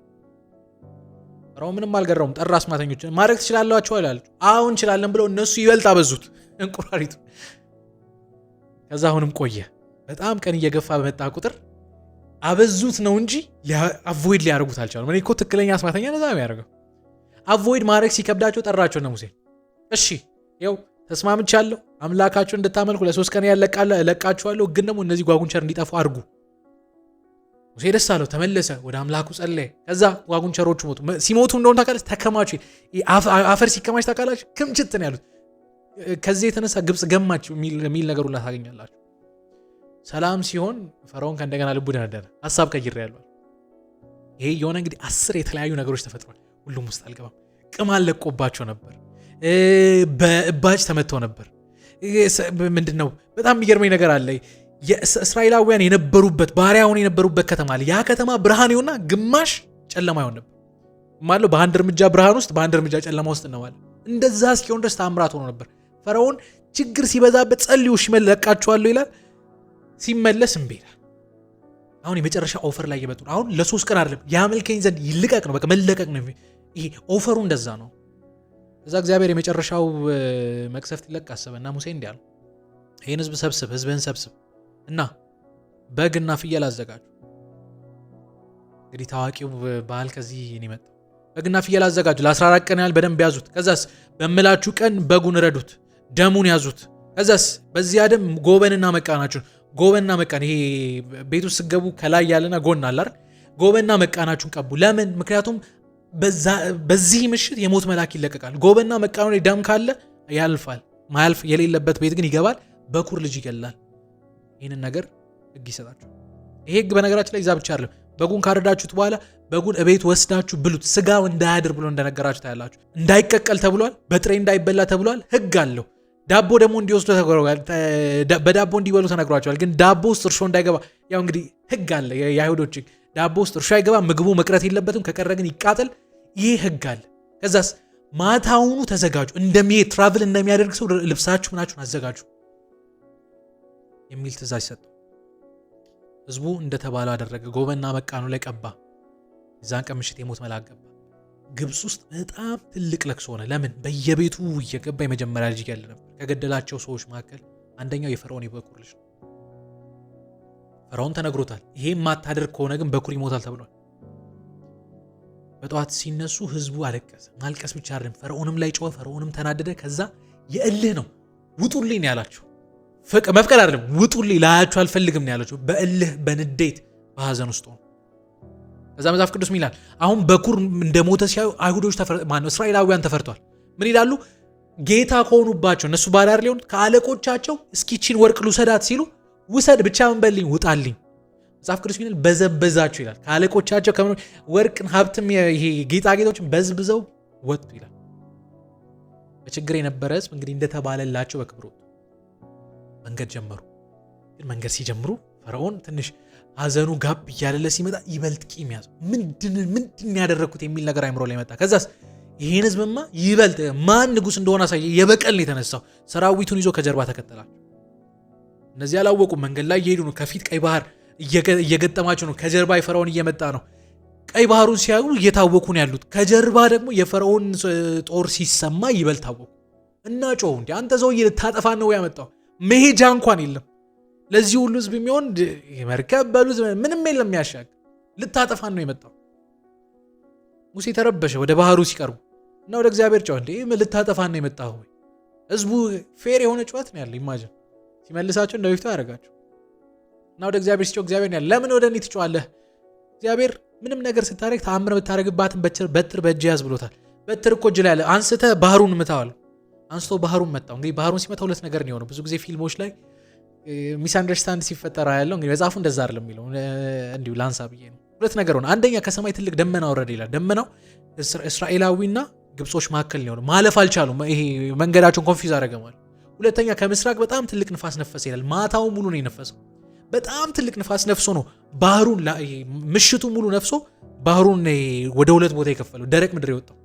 ፈርዖን ምንም አልገረውም። ጠራ አስማተኞችን። ማድረግ ትችላላችሁ አላሉ። አሁን እንችላለን ብለው እነሱ ይበልጥ አበዙት እንቁራሪቱ። ከዛ አሁንም ቆየ። በጣም ቀን እየገፋ በመጣ ቁጥር አበዙት ነው እንጂ አቮይድ ሊያደርጉት አልቻሉም። እኔ እኮ ትክክለኛ አስማተኛ ነዛ የሚያደርገው አቮይድ ማድረግ ሲከብዳቸው ጠራቸው ነው ሙሴ። እሺ ይኸው ተስማምቻለሁ፣ አምላካችሁን እንድታመልኩ ለ3 ቀን እለቃችኋለሁ፣ ግን ደግሞ እነዚህ ጓጉንቸር እንዲጠፉ አድርጉ። ሙሴ ደስ አለው፣ ተመለሰ፣ ወደ አምላኩ ጸለየ። ከዛ ጓጉንቸሮቹ ሞቱ። ሲሞቱ እንደሆነ ታውቃለች፣ ተከማቹ። አፈር ሲከማች ታውቃላች፣ ክምችት ነው ያሉት። ከዚህ የተነሳ ግብጽ ገማች የሚል ነገር ሁላ ታገኛላችሁ። ሰላም ሲሆን ፈርዖን ከእንደገና ልቡ ደነደነ፣ ሀሳብ ቀይሬያለሁ። ይሄ የሆነ እንግዲህ 10 የተለያዩ ነገሮች ተፈጥሯል። ሁሉም ውስጥ አልገባም። ቅማል ለቆባቸው ነበር፣ በእባጭ ተመተው ነበር። ምንድነው በጣም የሚገርመኝ ነገር አለ። የእስራኤላውያን የነበሩበት ባሪያውን የነበሩበት ከተማ አለ። ያ ከተማ ብርሃን ይሆንና ግማሽ ጨለማ ይሆን ነበር ማለት በአንድ እርምጃ ብርሃን ውስጥ በአንድ እርምጃ ጨለማ ውስጥ ነው ማለት። እንደዛ እስኪሆን ድረስ ተአምራት ሆኖ ነበር። ፈርዖን ችግር ሲበዛበት ጸልዩ እሺ ለቃቸዋለሁ ይላል፣ ሲመለስ እምቢ ይላል። አሁን የመጨረሻ ኦፈር ላይ እየመጡ ነው። አሁን ለ3 ቀን አይደለም ያመልከኝ ዘንድ ይልቀቅ ነው፣ በቃ መለቀቅ ነው። ይሄ ኦፈሩ እንደዛ ነው። እዛ እግዚአብሔር የመጨረሻው መቅሰፍት ይለቅ አሰበና ሙሴ እንዲህ አለው፣ ይህን ህዝብ ሰብስብ፣ ህዝብህን ሰብስብ እና በግና ፍየል አዘጋጁ። እንግዲህ ታዋቂው ባህል ከዚህ ነው የመጣው። በግና ፍየል አዘጋጁ፣ ለ14 ቀን ያህል በደንብ ያዙት። ከዛስ በምላችሁ ቀን በጉን ረዱት፣ ደሙን ያዙት። ከዛስ በዚያ ደም ጎበንና መቃናችሁን ጎበንና መቃን ይሄ ቤቱ ስገቡ ከላይ ያለና ጎን አለ አይደል? ጎበንና መቃናችሁን ቀቡ። ለምን? ምክንያቱም በዚህ ምሽት የሞት መልአክ ይለቀቃል። ጎበንና መቃኑ ላይ ደም ካለ ያልፋል፣ ማያልፍ የሌለበት ቤት ግን ይገባል፣ በኩር ልጅ ይገላል። ይህንን ነገር ህግ ይሰጣችሁ። ይሄ ህግ በነገራችን ላይ እዛ ብቻ አይደለም። በጉን ካረዳችሁት በኋላ በጉን እቤት ወስዳችሁ ብሉት፣ ስጋው እንዳያድር ብሎ እንደነገራችሁ ታያላችሁ። እንዳይቀቀል ተብሏል፣ በጥሬ እንዳይበላ ተብሏል፣ ህግ አለው። ዳቦ ደግሞ እንዲወስዱ ተነግሯል፣ በዳቦ እንዲበሉ ተነግሯቸዋል። ግን ዳቦ ውስጥ እርሾ እንዳይገባ ያው እንግዲህ ህግ አለ የአይሁዶች ህግ። ዳቦ ውስጥ እርሾ አይገባ፣ ምግቡ መቅረት የለበትም፣ ከቀረ ግን ይቃጠል። ይህ ህግ አለ። ከዛስ ማታውኑ ተዘጋጁ፣ እንደሚሄድ ትራቭል እንደሚያደርግ ሰው ልብሳችሁ ምናችሁን አዘጋጁ የሚል ትእዛዝ ሰጠው። ህዝቡ እንደተባለው አደረገ። ጎበንና መቃኑ ላይ ቀባ። የዛን ቀን ምሽት የሞት መልአክ ገባ። ግብጽ ውስጥ በጣም ትልቅ ለቅሶ ሆነ። ለምን? በየቤቱ እየገባ የመጀመሪያ ልጅ ይገል ነበር። ከገደላቸው ሰዎች መካከል አንደኛው የፈርዖን የበኩር ልጅ ነው። ፈርዖን ተነግሮታል፣ ይሄ ማታደርግ ከሆነ ግን በኩር ይሞታል ተብሏል። በጠዋት ሲነሱ ህዝቡ አለቀሰ። ማልቀስ ብቻ አይደለም፣ ፈርዖንም ላይ ጮኸ። ፈርዖንም ተናደደ። ከዛ የእልህ ነው ውጡልኝ ነው ያላቸው። መፍቀድ አይደለም፣ ውጡልኝ ላያችሁ አልፈልግም ነው ያላቸው። በእልህ በንዴት በሐዘን ውስጥ ሆነ። ከዛ መጽሐፍ ቅዱስ ምን ይላል? አሁን በኩር እንደሞተ ሲያዩ አይሁዶች እስራኤላውያን ተፈርቷል። ምን ይላሉ? ጌታ ከሆኑባቸው እነሱ ባሪያ ሊሆን ከአለቆቻቸው እስኪችን ወርቅ ልውሰዳት ሲሉ ውሰድ ብቻ ምን በልኝ ውጣልኝ። መጽሐፍ ቅዱስ ምን ይላል? በዘበዛቸው ይላል። ከአለቆቻቸው ወርቅን ሀብትም ይሄ ጌጣጌጦችን በዝብዘው ወጡ ይላል። በችግር የነበረ ህዝብ እንግዲህ እንደተባለላቸው በክብር ወጡ። መንገድ ጀመሩ። ግን መንገድ ሲጀምሩ ፈርዖን ትንሽ ሐዘኑ ጋብ እያለለ ሲመጣ ይበልጥ ቂም ያዘ። ምንድን ያደረግኩት የሚል ነገር አይምሮ ላይ መጣ። ከዛስ ይሄን ህዝብማ ይበልጥ ማን ንጉስ እንደሆነ አሳየ። የበቀል ነው የተነሳው። ሰራዊቱን ይዞ ከጀርባ ተከተላቸው። እነዚህ አላወቁም። መንገድ ላይ እየሄዱ ነው። ከፊት ቀይ ባህር እየገጠማቸው ነው። ከጀርባ የፈርዖን እየመጣ ነው። ቀይ ባህሩን ሲያዩ እየታወኩ ነው ያሉት። ከጀርባ ደግሞ የፈርዖን ጦር ሲሰማ ይበልጥ ታወቁ እና ጮሁ። እንዴ አንተ ሰውዬ ልታጠፋ ነው ያመጣው? መሄጃ እንኳን የለም ለዚህ ሁሉ ህዝብ የሚሆን መርከብ በሉት ምንም የለም ያሻግ ልታጠፋ ነው የመጣው። ሙሴ ተረበሸ። ወደ ባህሩ ሲቀርቡ እና ወደ እግዚአብሔር ጮኸ። እንዴ ልታጠፋ ነው የመጣው? ህዝቡ ፌር የሆነ ጩኸት ነው ያለው። ኢማጂን ሲመልሳቸው እንደበፊቱ ያደርጋቸው እና ወደ እግዚአብሔር ሲጮህ እግዚአብሔር ነው ያለ። ለምን ወደ እኔ ትጮኻለህ? እግዚአብሔር ምንም ነገር ስታደርግ ተአምር ብታደርግባትን በትር በእጅ ያዝ ብሎታል። በትር እኮ እጅ ላይ ያለ አንስተህ ባህሩን ምታዋል። አንስቶ ባህሩን መታው። እንግዲህ ባህሩን ሲመታ ሁለት ነገር ነው የሆነው። ብዙ ጊዜ ፊልሞች ላይ ሚስ አንደርስታንድ ሲፈጠር ያለው እንግዲህ መጽሐፉ እንደዛ አይደለም የሚለው እንዲሁ ላንሳ ብዬ ነው። ሁለት ነገር ሆነ። አንደኛ ከሰማይ ትልቅ ደመና ወረደ ይላል። ደመናው እስራኤላዊና ግብጾች መካከል ነው። ማለፍ አልቻሉም። ይሄ መንገዳቸውን ኮንፊውዝ አደረገ ማለት። ሁለተኛ ከምስራቅ በጣም ትልቅ ንፋስ ነፈሰ ይላል። ማታው ሙሉ ነው የነፈሰው። በጣም ትልቅ ንፋስ ነፍሶ ነው ባህሩን ምሽቱ ሙሉ ነፍሶ ባህሩን ወደ ሁለት ቦታ የከፈለው፣ ደረቅ ምድር የወጣው።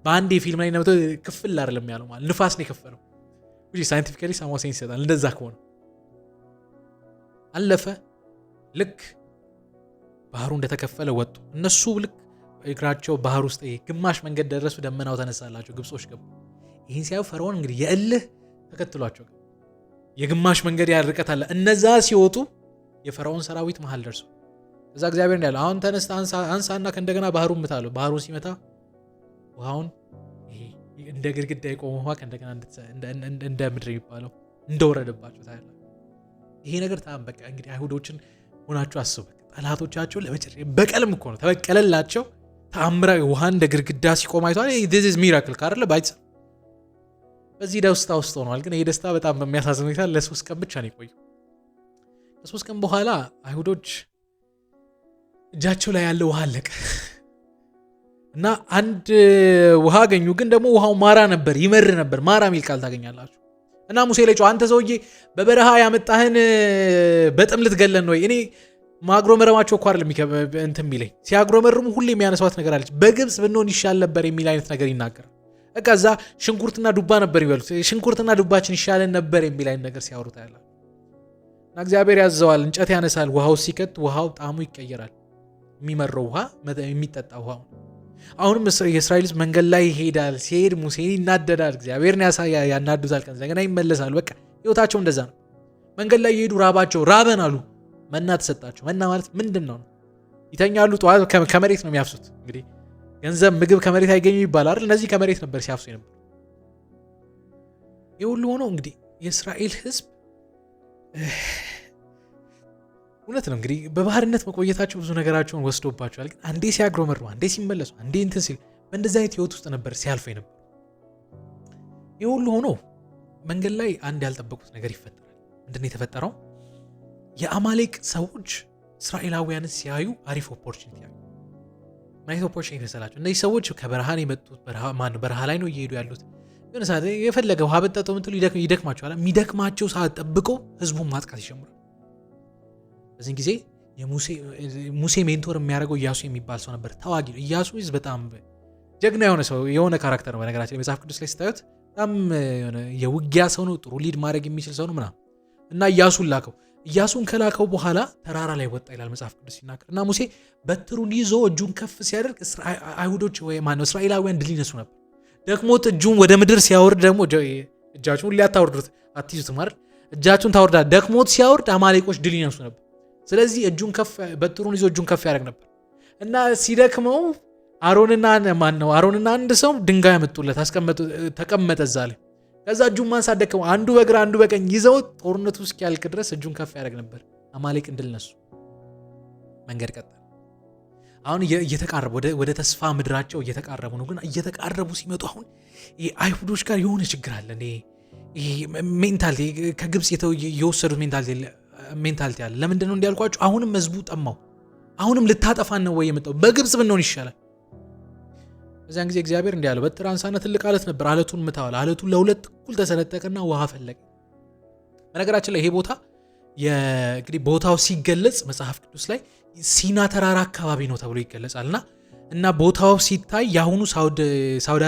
በአንድ ፊልም ላይ ነው ክፍል አይደለም ያለው ማለት ንፋስ ነው የከፈለው። እሺ ሳይንቲፊካሊ ሳማው ሴንስ ይሰጣል። እንደዛ ከሆነ አለፈ። ልክ ባህሩ እንደተከፈለ ወጡ። እነሱ ልክ እግራቸው ባህር ውስጥ ግማሽ መንገድ ደረሱ። ደመናው ተነሳላቸው። ግብጾች ገቡ። ይህን ሲያዩ ፈርዖን እንግዲህ የእልህ ተከትሏቸው የግማሽ መንገድ ያርቀት አለ። እነዛ ሲወጡ የፈርዖን ሰራዊት መሃል ደርሱ። እዛ እግዚአብሔር እንዳለ አሁን ተነስተ አንሳና ከእንደገና ባህሩን ምታለው። ባህሩን ሲመታ ውሃውን እንደ ግድግዳ የቆመ ውሃ ከእንደገና እንደ ምድር የሚባለው እንደወረደባቸው ታያላችሁ። ይሄ ነገር በቃ እንግዲህ አይሁዶችን ሆናችሁ አስቡ። ጠላቶቻቸው ለመጨረሻ በቀልም እኮ ነው ተበቀለላቸው። ተአምራዊ ውሃ እንደ ግድግዳ ሲቆም አይቷል። this is miracle ካረለ ባይጽ በዚህ ደስታ ውስጥ ሆኗል። ግን ይሄ ደስታ በጣም በሚያሳዝን ሁኔታ ለ3 ቀን ብቻ ነው የቆየው። ከ3 ቀን በኋላ አይሁዶች እጃቸው ላይ ያለው ውሃ አለቀ እና አንድ ውሃ አገኙ። ግን ደግሞ ውሃው ማራ ነበር፣ ይመር ነበር። ማራ የሚል ቃል ታገኛላችሁ። እና ሙሴ ላይ ጮኸ፣ አንተ ሰውዬ በበረሃ ያመጣህን በጥም ልትገለን ነው? እኔ ማግሮመረማቸው እኮ አይደለም እንትን የሚለኝ፣ ሲያግሮመርሙ ሁሌ የሚያነሷት ነገር አለች። በግብጽ ብንሆን ይሻል ነበር የሚል አይነት ነገር ይናገራል። በቃ እዛ ሽንኩርትና ዱባ ነበር ይበሉት፣ ሽንኩርትና ዱባችን ይሻለን ነበር የሚል አይነት ነገር ሲያወሩት ያላል። እና እግዚአብሔር ያዘዋል፣ እንጨት ያነሳል፣ ውሃው ሲከት ውሃው ጣዕሙ ይቀየራል። የሚመረው ውሃ የሚጠጣ ውሃው። አሁንም የእስራኤል መንገድ ላይ ይሄዳል። ሲሄድ ሙሴ ይናደዳል፣ እግዚአብሔርን ያናዱታል፣ ከእንደገና ይመለሳሉ። በቃ ህይወታቸው እንደዛ ነው። መንገድ ላይ የሄዱ ራባቸው፣ ራበን አሉ፣ መና ተሰጣቸው። መና ማለት ምንድን ነው? ይተኛሉ፣ ጠዋት ከመሬት ነው የሚያፍሱት። እንግዲህ ገንዘብ ምግብ ከመሬት አይገኙ ይባላል። እነዚህ ከመሬት ነበር ሲያፍሱ ነበር። ይህ ሁሉ ሆኖ እንግዲህ የእስራኤል ህዝብ እውነት ነው እንግዲህ በባህርነት መቆየታቸው ብዙ ነገራቸውን ወስዶባቸዋል። ግን አንዴ ሲያግሮመሩ፣ አንዴ ሲመለሱ፣ አንዴ እንትን ሲል በእንደዚህ አይነት ህይወት ውስጥ ነበር ሲያልፈ ነበር። ይህ ሁሉ ሆኖ መንገድ ላይ አንድ ያልጠበቁት ነገር ይፈጠራል። ምንድን የተፈጠረው? የአማሌቅ ሰዎች እስራኤላውያንን ሲያዩ አሪፍ ኦፖርቹኒቲ ያሉ ማየት ኦፖርቹኒቲ መሰላቸው። እነዚህ ሰዎች ከበረሃን የመጡት በረሃ ላይ ነው እየሄዱ ያሉት። የሆነ ሰዓት የፈለገ ውሃ በጠጠው ምትሉ ይደክማቸዋል። የሚደክማቸው ሰዓት ጠብቀው ህዝቡን ማጥቃት ይጀምራል። በዚህ ጊዜ ሙሴ ሜንቶር የሚያደርገው ኢያሱ የሚባል ሰው ነበር። ተዋጊ ነው ኢያሱ። በጣም ጀግና የሆነ ሰው የሆነ ካራክተር ነው። በነገራችን መጽሐፍ ቅዱስ ላይ ስታዩት በጣም የሆነ የውጊያ ሰው ነው። ጥሩ ሊድ ማድረግ የሚችል ሰው ነው ምናምን እና ኢያሱን ላከው። ኢያሱን ከላከው በኋላ ተራራ ላይ ወጣ ይላል መጽሐፍ ቅዱስ ሲናገር። እና ሙሴ በትሩን ይዞ እጁን ከፍ ሲያደርግ አይሁዶች ወይ ማነው እስራኤላውያን ድል ይነሱ ነበር። ደክሞት እጁን ወደ ምድር ሲያወርድ ደግሞ እጃችሁን ሊያታወርዱት አትይዙት ማለት እጃችሁን ታወርዳ ደክሞት ሲያወርድ አማሌቆች ድል ይነሱ ነበር። ስለዚህ እጁን ከፍ በትሩን ይዞ እጁን ከፍ ያደርግ ነበር እና ሲደክመው አሮንና አንድ ሰው ድንጋይ ያመጡለት ተቀመጠ እዛ ላይ። ከዛ እጁን ማንሳት ደከመው። አንዱ በግራ አንዱ በቀኝ ይዘው ጦርነቱ እስኪያልቅ ድረስ እጁን ከፍ ያደርግ ነበር። አማሌቅ ድል ነሱ። መንገድ ቀጠለ። አሁን እየተቃረቡ ወደ ተስፋ ምድራቸው እየተቃረቡ ነው። ግን እየተቃረቡ ሲመጡ አሁን አይሁዶች ጋር የሆነ ችግር አለ። ሜንታሊቲ ከግብጽ የወሰዱት ሜንታሊቲ አለ። ለምንድን ነው እንዲያልኳቸው? አሁንም ህዝቡ ጠማው። አሁንም ልታጠፋን ነው ወይ የመጣው? በግብጽ ብንሆን ይሻላል። በዚያን ጊዜ እግዚአብሔር እንዲህ አለው፣ በትር አንሳና ትልቅ አለት ነበር፣ አለቱን ምታዋል። አለቱን ለሁለት እኩል ተሰነጠቀና ውሃ ፈለቀ። በነገራችን ላይ ይሄ ቦታ እንግዲህ ቦታው ሲገለጽ መጽሐፍ ቅዱስ ላይ ሲና ተራራ አካባቢ ነው ተብሎ ይገለጻል። እና ቦታው ሲታይ የአሁኑ ሳውዲ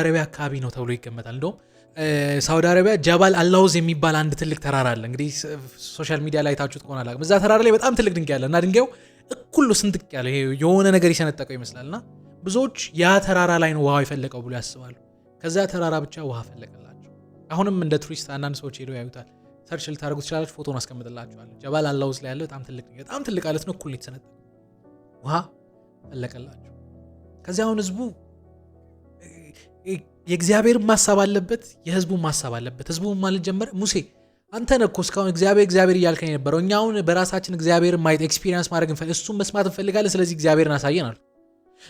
አረቢያ አካባቢ ነው ተብሎ ይገመታል። እንደውም ሳውዲ አረቢያ ጀባል አላውዝ የሚባል አንድ ትልቅ ተራራ አለ። እንግዲህ ሶሻል ሚዲያ ላይ ታችሁት ከሆነ አላውቅም። እዛ ተራራ ላይ በጣም ትልቅ ድንጋይ አለ እና ድንጋዩ እኩል ስንጥቅ ያለ የሆነ ነገር ይሰነጠቀው ይመስላልና ብዙዎች ያ ተራራ ላይ ነው ውሃው የፈለቀው ብሎ ያስባሉ። ከዛ ተራራ ብቻ ውሃ ፈለቀላቸው። አሁንም እንደ ቱሪስት አንዳንድ ሰዎች ሄደው ያዩታል። ሰርች ልታደርጉ ትችላላችሁ። ፎቶን አስቀምጥላችኋለሁ። ጀባል አላውዝ ላይ ያለው በጣም ትልቅ አለት ነው። እኩል የተሰነጠቀው ውሃ ፈለቀላቸው። ከዚያ አሁን ህዝቡ የእግዚአብሔር ማሳብ አለበት፣ የህዝቡ ማሳብ አለበት። ህዝቡ ማለት ጀመረ፣ ሙሴ አንተ ነህ እኮ እስካሁን እግዚአብሔር እያልከኝ የነበረው። እኛ አሁን በራሳችን እግዚአብሔርን ማየት ኤክስፒሪየንስ ማድረግ እሱን መስማት እንፈልጋለን። ስለዚህ እግዚአብሔርን አሳየን አሉ።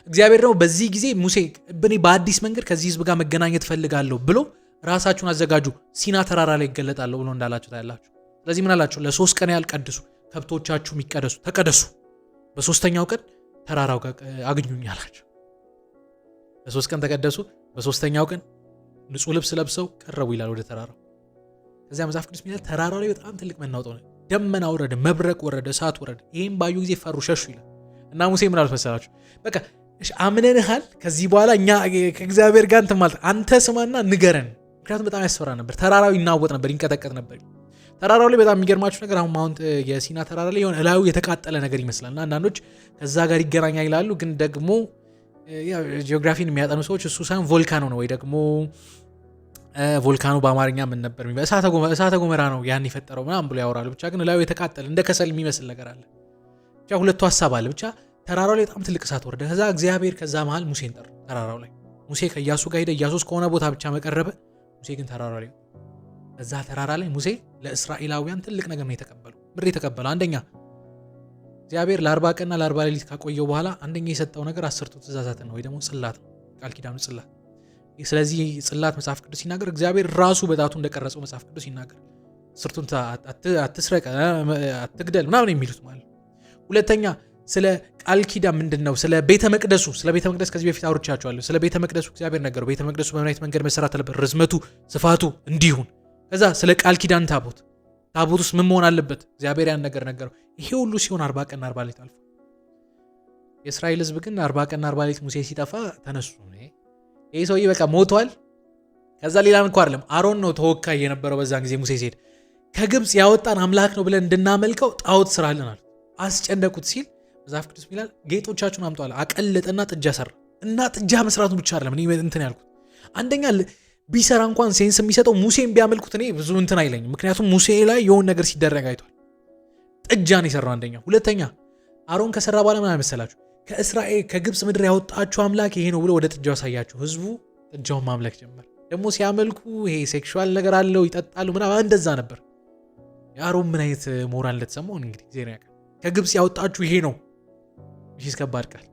እግዚአብሔር ደግሞ በዚህ ጊዜ ሙሴ እኔ በአዲስ መንገድ ከዚህ ህዝብ ጋር መገናኘት እፈልጋለሁ ብሎ ራሳችሁን አዘጋጁ፣ ሲና ተራራ ላይ ይገለጣለሁ ብሎ እንዳላችሁ ታያላችሁ። ስለዚህ ምን አላችሁ? ለ3 ቀን ያህል ቀድሱ፣ ከብቶቻችሁም ተቀደሱ፣ በ3ኛው ቀን ተራራው ጋር አግኙኝ አላቸው። ለ3 ቀን ተቀደሱ፣ በ3ኛው ቀን ንጹህ ልብስ ለብሰው ቀረቡ ይላል ወደ ተራራው። ከዚያ መጽሐፍ ቅዱስ ሚላል ተራራው ላይ በጣም ትልቅ መናወጥ ሆነ፣ ደመና ወረደ፣ መብረቅ ወረደ፣ እሳት ወረደ። ይህም ባዩ ጊዜ ፈሩ፣ ሸሹ ይላል። እና ሙሴ ምን አሉት መሰላችሁ? በቃ አምነንሃል፣ ከዚህ በኋላ እኛ ከእግዚአብሔር ጋር እንትን ማለት አንተ ስማና ንገረን። ምክንያቱም በጣም ያስፈራ ነበር። ተራራው ይናወጥ ነበር፣ ይንቀጠቀጥ ነበር። ተራራው ላይ በጣም የሚገርማችሁ ነገር አሁን ማውንት የሲና ተራራ ላይ የሆነ እላዩ የተቃጠለ ነገር ይመስላል እና አንዳንዶች ከዛ ጋር ይገናኛል ይላሉ። ግን ደግሞ ጂኦግራፊን የሚያጠኑ ሰዎች እሱ ሳይሆን ቮልካኖ ነው ወይ ደግሞ ቮልካኖ በአማርኛ ምን ነበር እሳተ ገሞራ ነው ያን የፈጠረው ምናምን ብሎ ያወራሉ። ብቻ ግን እላዩ የተቃጠለ እንደ ከሰል የሚመስል ነገር አለ። ብቻ ሁለቱ ሀሳብ አለ። ብቻ ተራራው ላይ በጣም ትልቅ እሳት ወረደ። ከዛ እግዚአብሔር ከዛ መሃል ሙሴን ጠራ ተራራው ላይ ሙሴ ከኢያሱ ጋር ሄደ። ኢያሱስ ከሆነ ቦታ ብቻ መቀረበ። ሙሴ ግን ተራራ ላይ እዛ ተራራ ላይ ሙሴ ለእስራኤላውያን ትልቅ ነገር ነው የተቀበለው። ምድር የተቀበለው አንደኛ እግዚአብሔር ለ40 ቀንና ለ40 ሌሊት ካቆየው በኋላ አንደኛ የሰጠው ነገር 10ቱ ትእዛዛትን ነው ወይ ደግሞ ጽላት ነው፣ ቃል ኪዳኑ ጽላት። ስለዚህ ጽላት መጽሐፍ ቅዱስ ሲናገር እግዚአብሔር ራሱ በጣቱ እንደቀረጸው መጽሐፍ ቅዱስ ይናገር። 10ቱን አትስረቅ፣ አትግደል ምናምን የሚሉት ማለት። ሁለተኛ ስለ ቃል ኪዳን ምንድነው? ስለ ቤተ መቅደሱ ከዚህ በፊት አውርቻችኋለሁ። ስለ ቤተ መቅደሱ እግዚአብሔር ነገረው። ቤተ መቅደሱ በምን አይነት መንገድ መሰራት አለበት፣ ርዝመቱ ስፋቱ እንዲሁን። ከዛ ስለ ቃል ኪዳን ታቦት ውስጥ ምን መሆን አለበት እግዚአብሔር ያን ነገር ነገረው። ይሄ ሁሉ ሲሆን 40 ቀን 40 ሌሊት አልፎ የእስራኤል ሕዝብ ግን 40 ቀን 40 ሌሊት ሙሴ ሲጠፋ ተነሱ። ይሄ ሰውዬ በቃ ሞቷል። ከዛ ሌላ እንኳን አይደለም አሮን ነው ተወካይ የነበረው በዛን ጊዜ ሙሴ ሲሄድ። ከግብፅ ያወጣን አምላክ ነው ብለን እንድናመልከው ጣዖት ስራልን አሉት። አስጨነቁት ሲል መጽሐፍ ቅዱስ ይላል ጌጦቻችሁን አምጡ አለ። አቀለጠና ጥጃ ሰራ። እና ጥጃ መስራቱ ብቻ አይደለም እኔ እንትን ያልኩት አንደኛ ቢሰራ እንኳን ሴንስ የሚሰጠው ሙሴን ቢያመልኩት እኔ ብዙ እንትን አይለኝም። ምክንያቱም ሙሴ ላይ የሆነ ነገር ሲደረግ አይቷል። ጥጃን የሰራው አንደኛ። ሁለተኛ አሮን ከሰራ በኋላ ምን አመሰላችሁ? ከግብፅ ምድር ያወጣችሁ አምላክ ይሄ ነው ብሎ ወደ ጥጃው ያሳያችሁ። ህዝቡ ጥጃውን ማምለክ ጀመር። ደግሞ ሲያመልኩ ይሄ ሴክሹዋል ነገር አለው፣ ይጠጣሉ ምናምን እንደዛ ነበር። የአሮን ምን አይነት ሞራል እንደተሰማው እንግዲህ ዜና ያውቃል። ከግብፅ ያወጣችሁ ይሄ ነው። እሺ እስከባድ ቃል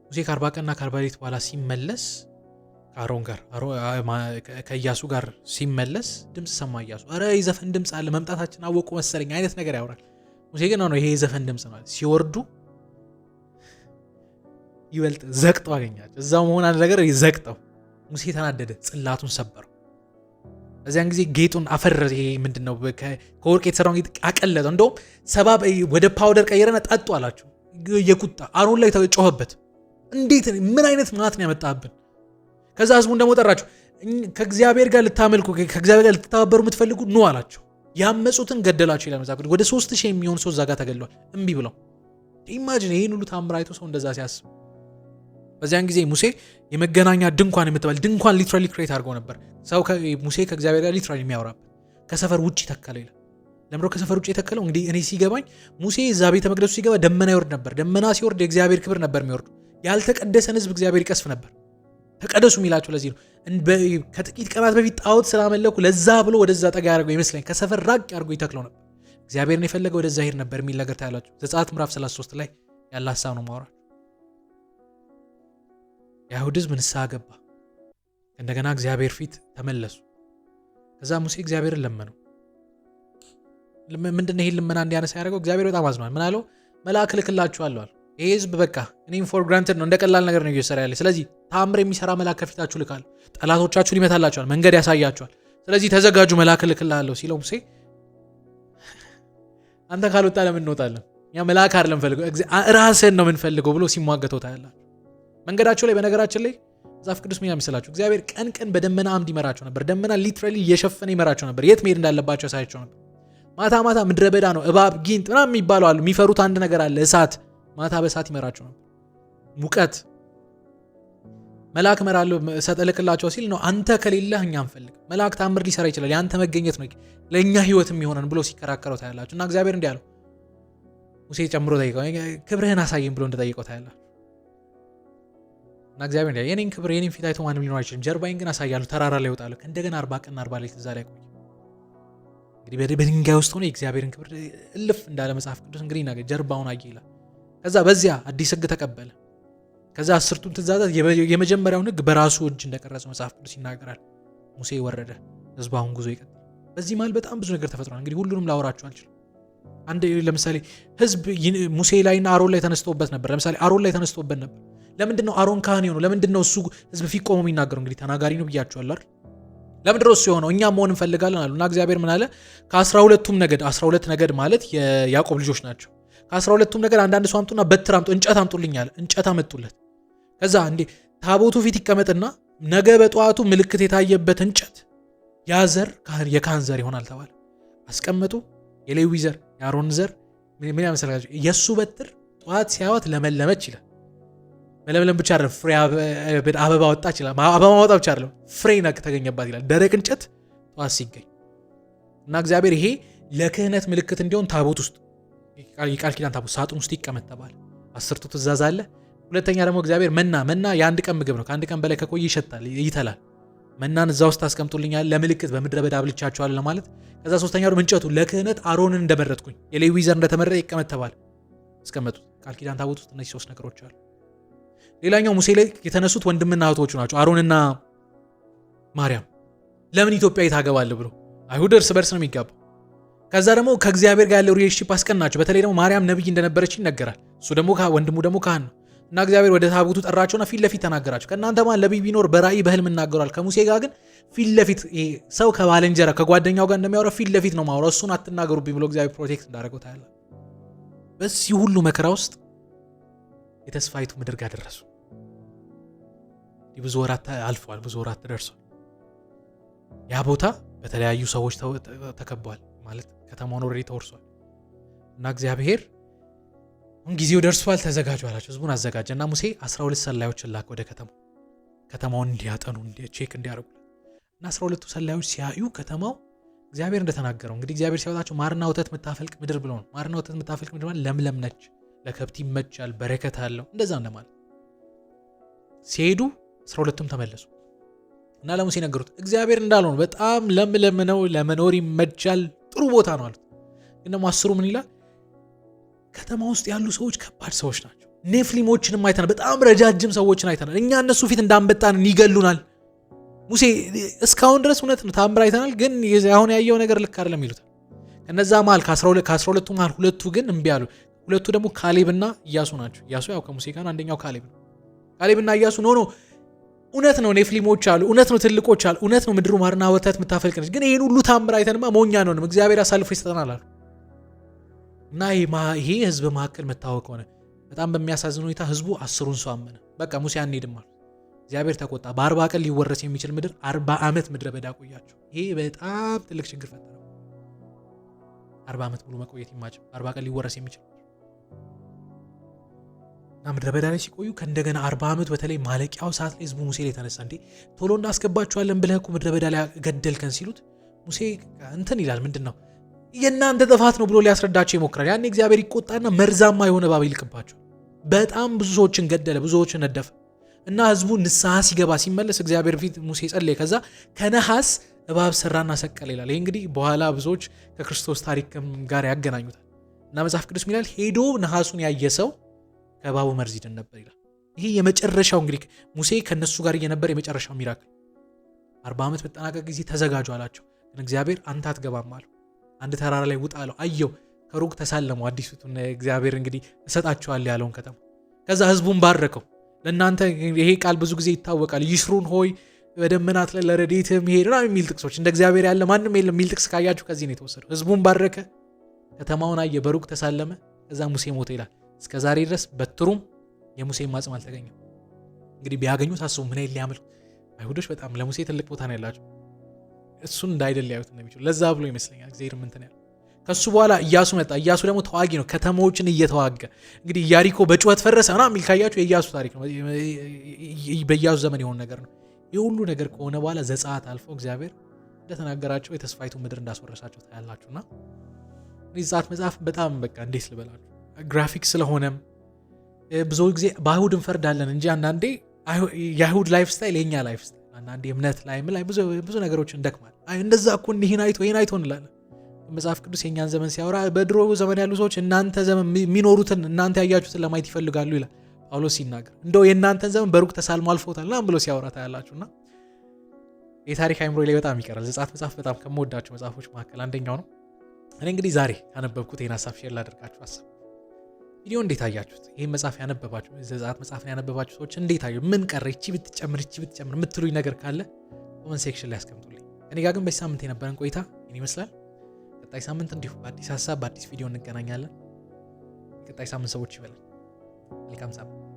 ሙሴ ከ40 ቀንና ከ40 ሌሊት በኋላ ሲመለስ ከአሮን ጋር ከኢያሱ ጋር ሲመለስ ድምፅ ሰማ። ኢያሱ አረ የዘፈን ድምፅ አለ መምጣታችን አወቁ መሰለኝ አይነት ነገር ያወራል። ሙሴ ግን ነው ይሄ የዘፈን ድምፅ ነው። ሲወርዱ ይበልጥ ዘቅጠው አገኛቸው። እዛው መሆን አንድ ነገር ዘቅጠው። ሙሴ ተናደደ፣ ጽላቱን ሰበረው። በዚያን ጊዜ ጌጡን አፈረሰ። ይሄ ምንድነው ከወርቅ የተሰራውን ጌጥ አቀለጠው። እንደውም ሰባብ ወደ ፓውደር ቀየረና ጠጡ አላቸው። የቁጣ አሮን ላይ ተጮኸበት። እንዴት ምን አይነት ማለት ነው ያመጣብን? ከዛ ህዝቡን ደግሞ ጠራቸው። ከእግዚአብሔር ጋር ልታመልኩ ከእግዚአብሔር ጋር ልትተባበሩ የምትፈልጉ ኑ አላቸው። ያመጹትን ገደላቸው ይላል መጽሐፍ ቅዱስ። ወደ 3000 የሚሆን ሰው እዛ ጋር ተገድሏል እምቢ ብለው። ኢማጂን ይሄን ሁሉ ታምር አይቶ ሰው እንደዛ ሲያስብ። በዚያን ጊዜ ሙሴ የመገናኛ ድንኳን የምትባል ድንኳን ሊትራሊ ክሬት አድርገው ነበር። ሰው ሙሴ ከእግዚአብሔር ጋር ሊትራሊ የሚያወራበት ከሰፈር ውጭ ተከለ ይላል። ለምሮ ከሰፈር ውጭ የተከለው እንግዲህ እኔ ሲገባኝ ሙሴ እዛ ቤተ መቅደሱ ሲገባ ደመና ይወርድ ነበር። ደመና ሲወርድ የእግዚአብሔር ክብር ነበር የሚወርዱ። ያልተቀደሰን ህዝብ እግዚአብሔር ይቀስፍ ነበር። ተቀደሱ የሚላቸው ለዚህ ነው። ከጥቂት ቀናት በፊት ጣዖት ስላመለኩ ለዛ ብሎ ወደዛ ጠጋ ያደርገው ይመስለኝ ከሰፈር ራቅ ያደርገው ይተክለው ነበር። እግዚአብሔርን የፈለገ ወደዛ ሄድ ነበር የሚል ነገር ታያላችሁ። ዘጸአት ምዕራፍ 33 ላይ ያለ ሀሳብ ነው ማውራት። የአይሁድ ህዝብ ንስሐ ገባ። እንደገና እግዚአብሔር ፊት ተመለሱ። ከዛ ሙሴ እግዚአብሔርን ለመነው። ምንድነው ይሄን ልመና እንዲያነሳ ያደረገው? እግዚአብሔር በጣም አዝኗል። ምን አለው? መልአክ እልክላችኋለሁ አለ። ይሄ ህዝብ በቃ እኔም ፎር ግራንትድ ነው እንደ ቀላል ነገር ነው እየሰራ ያለ። ስለዚህ ታምር የሚሰራ መልአክ ከፊታችሁ ልካለሁ፣ ጠላቶቻችሁን ይመታላችኋል፣ መንገድ ያሳያችኋል። ስለዚህ ተዘጋጁ፣ መልአክ እልክላለሁ ሲለው ሙሴ አንተ ካልወጣ ለምን እንወጣለን? ያ መልአክ አይደለም ፈልገው ራስህን ነው የምንፈልገው ብሎ ሲሟገተው ታያላችሁ። መንገዳቸው ላይ በነገራችን ላይ መጽሐፍ ቅዱስ ምን ያመስላችሁ? እግዚአብሔር ቀን ቀን በደመና አምድ ይመራቸው ነበር። ደመና ሊትራሊ እየሸፈነ ይመራቸው ነበር። የት መሄድ እንዳለባቸው ያሳያቸው ነበር። ማታ ማታ ምድረ በዳ ነው፣ እባብ ጊንጥ ምናምን የሚባለው አሉ። የሚፈሩት አንድ ነገር አለ፣ እሳት። ማታ በእሳት ይመራቸው ነበር። ሙቀት መልአክ እመራለሁ እልክላቸው ሲል ነው አንተ ከሌለህ እኛ አንፈልግ። መልአክ ታምር ሊሰራ ይችላል፣ ያንተ መገኘት ነው ለእኛ ህይወት የሚሆነን ብሎ ሲከራከረው ታያላችሁ። እና እግዚአብሔር እንዲህ አለው ሙሴ ጨምሮ ጠይቀው ክብርህን አሳየን ብሎ እንደጠይቀው ታያላችሁ። እና እግዚአብሔር እንዲህ የኔን ክብር የኔን ፊት አይቶ ማንም ሊኖር አይችልም፣ ጀርባዬን ግን አሳያለሁ፣ ተራራ ላይ እወጣለሁ። እንደገና 40 ቀን 40 ሌሊት እዛ ላይ ቆይ። እንግዲህ በድንጋይ ውስጥ ሆነ የእግዚአብሔርን ክብር እልፍ እንዳለ መጽሐፍ ቅዱስ እንግዲህ ነገር ጀርባውን አየ ይላል። ከዛ በዚያ አዲስ ህግ ተቀበለ። ከዛ 10ቱን ትእዛዛት የመጀመሪያውን ህግ በራሱ እጅ እንደቀረጸ መጽሐፍ ቅዱስ ይናገራል። ሙሴ ወረደ፣ ህዝቡ አሁን ጉዞ ይቀጥላል። በዚህ መሃል በጣም ብዙ ነገር ተፈጥሯል። እንግዲህ ሁሉንም ላወራችሁ አልችልም። አንድ ለምሳሌ ህዝብ ሙሴ ላይና አሮን ላይ ተነስቶበት ነበር። ለምሳሌ አሮን ላይ ተነስቶበት ነበር። ለምንድን ነው አሮን ካህን የሆነው? ለምንድን ነው እሱ ህዝብ ፊት ቆሞ የሚናገረው? እንግዲህ ተናጋሪ ነው ብያችኋለሁ አይደል? ለምንድን ነው እሱ የሆነው? እኛም መሆን እንፈልጋለን አሉ። እና እግዚአብሔር ምን አለ? ከ12ቱም ነገድ 12 ነገድ ማለት የያዕቆብ ልጆች ናቸው። ከ12ቱም ነገድ አንዳንድ ሰው አምጡና በትር አምጡ፣ እንጨት አምጡልኝ አለ። እንጨት አመጡለት። ከዛ እንዴ ታቦቱ ፊት ይቀመጥና ነገ በጠዋቱ ምልክት የታየበት እንጨት ያ ዘር የካህን ዘር ይሆናል ተባለ። አስቀመጡ። የሌዊ ዘር የአሮን ዘር ምን ያመሰላችሁ? የሱ በትር ጠዋት ሲያዩት ለመለመች ይላል። መለምለም ብቻ አይደለም ፍሬ አበባ ወጣች ይላል። አበባ ወጣ ብቻ አይደለም ፍሬ ነክ ተገኘባት ይላል። ደረቅ እንጨት ጠዋት ሲገኝ እና እግዚአብሔር ይሄ ለክህነት ምልክት እንዲሆን ታቦት ውስጥ የቃል ኪዳን ታቦት ሳጥን ውስጥ ይቀመጥ ተባለ። 10ቱ ትእዛዝ አለ። ሁለተኛ ደግሞ እግዚአብሔር መና የአንድ ቀን ምግብ ነው። ከአንድ ቀን በላይ ከቆየ ይሸታል፣ ይተላል። መናን እዛ ውስጥ አስቀምጡልኛል ለምልክት በምድረ በዳ አብልቻቸዋለሁ ለማለት። ከዛ ሶስተኛ ደግሞ እንጨቱ ለክህነት አሮንን እንደመረጥኩኝ የሌዊ ዘር እንደተመረጠ ይቀመጥ ተባለ። አስቀመጡት። ቃል ኪዳን ታቦት ውስጥ እነዚህ 3 ነገሮች አሉ። ሌላኛው ሙሴ ላይ የተነሱት ወንድምና እህቶቹ ናቸው፣ አሮንና ማርያም። ለምን ኢትዮጵያዊ ታገባለህ ብሎ አይሁድ እርስ በርስ ነው የሚጋባው። ከዛ ደግሞ ከእግዚአብሔር ጋር ያለው ሪሌሽንሺፕ አስቀናቸው። በተለይ ደግሞ ማርያም ነብይ እንደነበረች ይነገራል። እሱ ደግሞ ወንድሙ ደግሞ ካህን ነው እና እግዚአብሔር ወደ ታቦቱ ጠራቸውና ፊት ለፊት ተናገራቸው። ከእናንተ ማን ነብይ ቢኖር በራእይ በህልም እናገራል። ከሙሴ ጋር ግን ፊት ለፊት ሰው ከባልንጀራ ከጓደኛው ጋር እንደሚያወራ ፊት ለፊት ነው ማውራው። እሱን አትናገሩብኝ ብሎ እግዚአብሔር ፕሮቴክት እንዳደረገው ታያለ። በዚህ ሁሉ መከራ ውስጥ የተስፋይቱ ምድር ጋር ደረሱ። ብዙ ወራት አልፈዋል። ብዙ ወራት ደርሷል። ያ ቦታ በተለያዩ ሰዎች ተከቧል። ማለት ከተማውን ኦልሬዲ ተወርሷል። እና እግዚአብሔር አሁን ጊዜው ደርሷል ተዘጋጁ አላቸው። ህዝቡን አዘጋጀ እና ሙሴ 12 ሰላዮችን ላከ ወደ ከተማውን እንዲያጠኑ ቼክ እንዲያደርጉለት እና 12ቱ ሰላዮች ሲያዩ ከተማው እግዚአብሔር እንደተናገረው እንግዲህ እግዚአብሔር ሲያወጣቸው ማርና ወተት የምታፈልቅ ምድር ብሎ ነው። ማርና ወተት የምታፈልቅ ምድር ማለት ለምለም ነች፣ ለከብት ይመቻል፣ በረከት አለው፣ እንደዛ እንደማለት። ሲሄዱ 12ቱም ተመለሱ እና ለሙሴ ነገሩት። እግዚአብሔር እንዳለው ነው፣ በጣም ለምለም ነው፣ ለመኖር ይመቻል፣ ጥሩ ቦታ ነው አሉት። ግን ደግሞ 10ሩ ምን ይላል? ከተማ ውስጥ ያሉ ሰዎች ከባድ ሰዎች ናቸው። ኔፍሊሞችንም አይተናል፣ በጣም ረጃጅም ሰዎችን አይተናል። እኛ እነሱ ፊት እንዳንበጣን ይገሉናል። ሙሴ እስካሁን ድረስ እውነት ነው ታምር አይተናል፣ ግን አሁን ያየው ነገር ልክ አይደለም ይሉታል። ከነዛ መሃል ከ12ቱ መሃል 2ቱ ግን እምቢ አሉ። 2ቱ ደግሞ ካሌብና ኢያሱ ናቸው። ኢያሱ ያው ከሙሴ ጋር አንደኛው ካሌብ ነው። ካሌብና ኢያሱ ኖ እውነት ነው ኔፍሊሞች አሉ፣ እውነት ነው ትልቆች አሉ፣ እውነት ነው ምድሩ ማርና ወተት የምታፈልቅ ነች፣ ግን ይህን ሁሉ ታምር አይተንማ ሞኛ ነውንም እግዚአብሔር አሳልፎ ይሰጠናል አሉ። እና ይሄ ህዝብ መካከል መታወቅ ሆነ። በጣም በሚያሳዝን ሁኔታ ህዝቡ 10ሩን ሰው አመነ። በቃ ሙሴ አንሄድም አሉ። እግዚአብሔር ተቆጣ። በ40 ቀን ሊወረስ የሚችል ምድር 40 ዓመት ምድረ በዳ ቆያቸው። ይሄ በጣም ትልቅ ችግር ፈጠረ። 40 ዓመት ሙሉ መቆየት ይማጭም 40 ቀን ሊወረስ የሚችል እና ምድረ በዳ ላይ ሲቆዩ ከእንደገና 40 ዓመት በተለይ ማለቂያው ሰዓት ላይ ህዝቡ ሙሴ ላይ ተነሳ። እንዴ ቶሎ እናስገባቸዋለን ብለህ እኮ ምድረ በዳ ላይ ገደልከን ሲሉት ሙሴ እንትን ይላል። ምንድነው የእናንተ ጥፋት ነው ብሎ ሊያስረዳቸው ይሞክራል። ያኔ እግዚአብሔር ይቆጣና መርዛማ የሆነ እባብ ይልቅባቸው። በጣም ብዙ ሰዎችን ገደለ፣ ብዙ ሰዎችን ነደፈ እና ህዝቡ ንስሐ ሲገባ ሲመለስ እግዚአብሔር ፊት ሙሴ ጸለየ። ከዛ ከነሐስ እባብ ሰራና ሰቀለ ይላል። ይሄ እንግዲህ በኋላ ብዙዎች ከክርስቶስ ታሪክ ጋር ያገናኙታል እና መጽሐፍ ቅዱስ ይላል ሄዶ ነሐሱን ያየ ሰው ከእባቡ መርዝ ይድን ነበር ይላል። ይሄ የመጨረሻው እንግዲህ ሙሴ ከነሱ ጋር እየነበረ የመጨረሻው ሚራክል 40 ዓመት በተጠናቀቀ ጊዜ ተዘጋጁ አላቸው። ግን እግዚአብሔር አንተ አትገባም አለው። አንድ ተራራ ላይ ውጣ አለው። አየው፣ ከሩቅ ተሳለመው። አዲሱን እግዚአብሔር እንግዲህ እሰጣቸዋለሁ ያለውን ከተማ። ከዛ ህዝቡን ባረከው። ለእናንተ ይሄ ቃል ብዙ ጊዜ ይታወቃል። ይስሩን ሆይ በደመናት ላይ ለረድኤትህ መሄድ ምናምን የሚል ጥቅሶች፣ እንደ እግዚአብሔር ያለ ማንም የለም የሚል ጥቅስ ካያችሁ ከዚህ ነው የተወሰደው። ህዝቡን ባረከ፣ ከተማውን አየ፣ በሩቅ ተሳለመ። ከዛ ሙሴ ሞተ ይላል። እስከ ዛሬ ድረስ በትሩም የሙሴ ማጽም አልተገኘም። እንግዲህ ቢያገኙት አስቡ ምን አይል ሊያመልኩ። አይሁዶች በጣም ለሙሴ ትልቅ ቦታ ነው ያላቸው። እሱን እንዳይደል ያዩት እንደሚችሉ ለዛ ብሎ ይመስለኛል እግዚአብሔር ምን ተናገረ። ከሱ በኋላ ኢያሱ መጣ። ኢያሱ ደግሞ ተዋጊ ነው፣ ከተማዎችን እየተዋጋ እንግዲህ ኢያሪኮ በጩኸት ፈረሰ እና የሚል ካያችሁ የኢያሱ ታሪክ ነው። በኢያሱ ዘመን የሆነ ነገር ነው። የሁሉ ነገር ከሆነ በኋላ ዘጸአት አልፎ እግዚአብሔር እንደተናገራቸው የተስፋይቱ ምድር እንዳስወረሳቸው ታያላችሁና ዘጸአት መጽሐፍ በጣም በቃ እንዴት ልበላችሁ ግራፊክ ስለሆነም ብዙ ጊዜ በአይሁድ እንፈርዳለን እንጂ አንዳንዴ የአይሁድ ላይፍ ስታይል የኛ ላይፍ ስታይል አንዳንዴ እምነት ላይ ብዙ ነገሮችን እንደክማል። እንደዛ እኮ ይህን አይቶ እንላለን። መጽሐፍ ቅዱስ የኛን ዘመን ሲያወራ በድሮ ዘመን ያሉ ሰዎች እናንተ ዘመን የሚኖሩትን እናንተ ያያችሁትን ለማየት ይፈልጋሉ ይላል ጳውሎስ ሲናገር። እንደው የእናንተን ዘመን በሩቅ ተሳልሞ አልፎታል ና ብሎ ሲያወራ ታያላችሁና የታሪክ አይምሮ ላይ በጣም ይቀራል። ዘጸአት መጽሐፍ በጣም ከምወዳቸው መጽሐፎች መካከል አንደኛው ነው። እኔ እንግዲህ ዛሬ ያነበብኩት ይህን ሀሳብ ሼር ላደርጋችሁ አሰብኩ። ቪዲዮ እንዴት አያችሁት? ይህን መጽሐፍ ያነበባችሁ ዘጸአት መጽሐፍን ያነበባችሁ ሰዎች እንዴት አዩ? ምን ቀረ? እቺ ብትጨምር የምትሉኝ ነገር ካለ ኮመንት ሴክሽን ላይ አስቀምጡልኝ። እኔ ጋር ግን በዚህ ሳምንት የነበረን ቆይታ ይህን ይመስላል። ቀጣይ ሳምንት እንዲሁ በአዲስ ሀሳብ በአዲስ ቪዲዮ እንገናኛለን። ቀጣይ ሳምንት ሰዎች ይበላል። መልካም ሳምንት።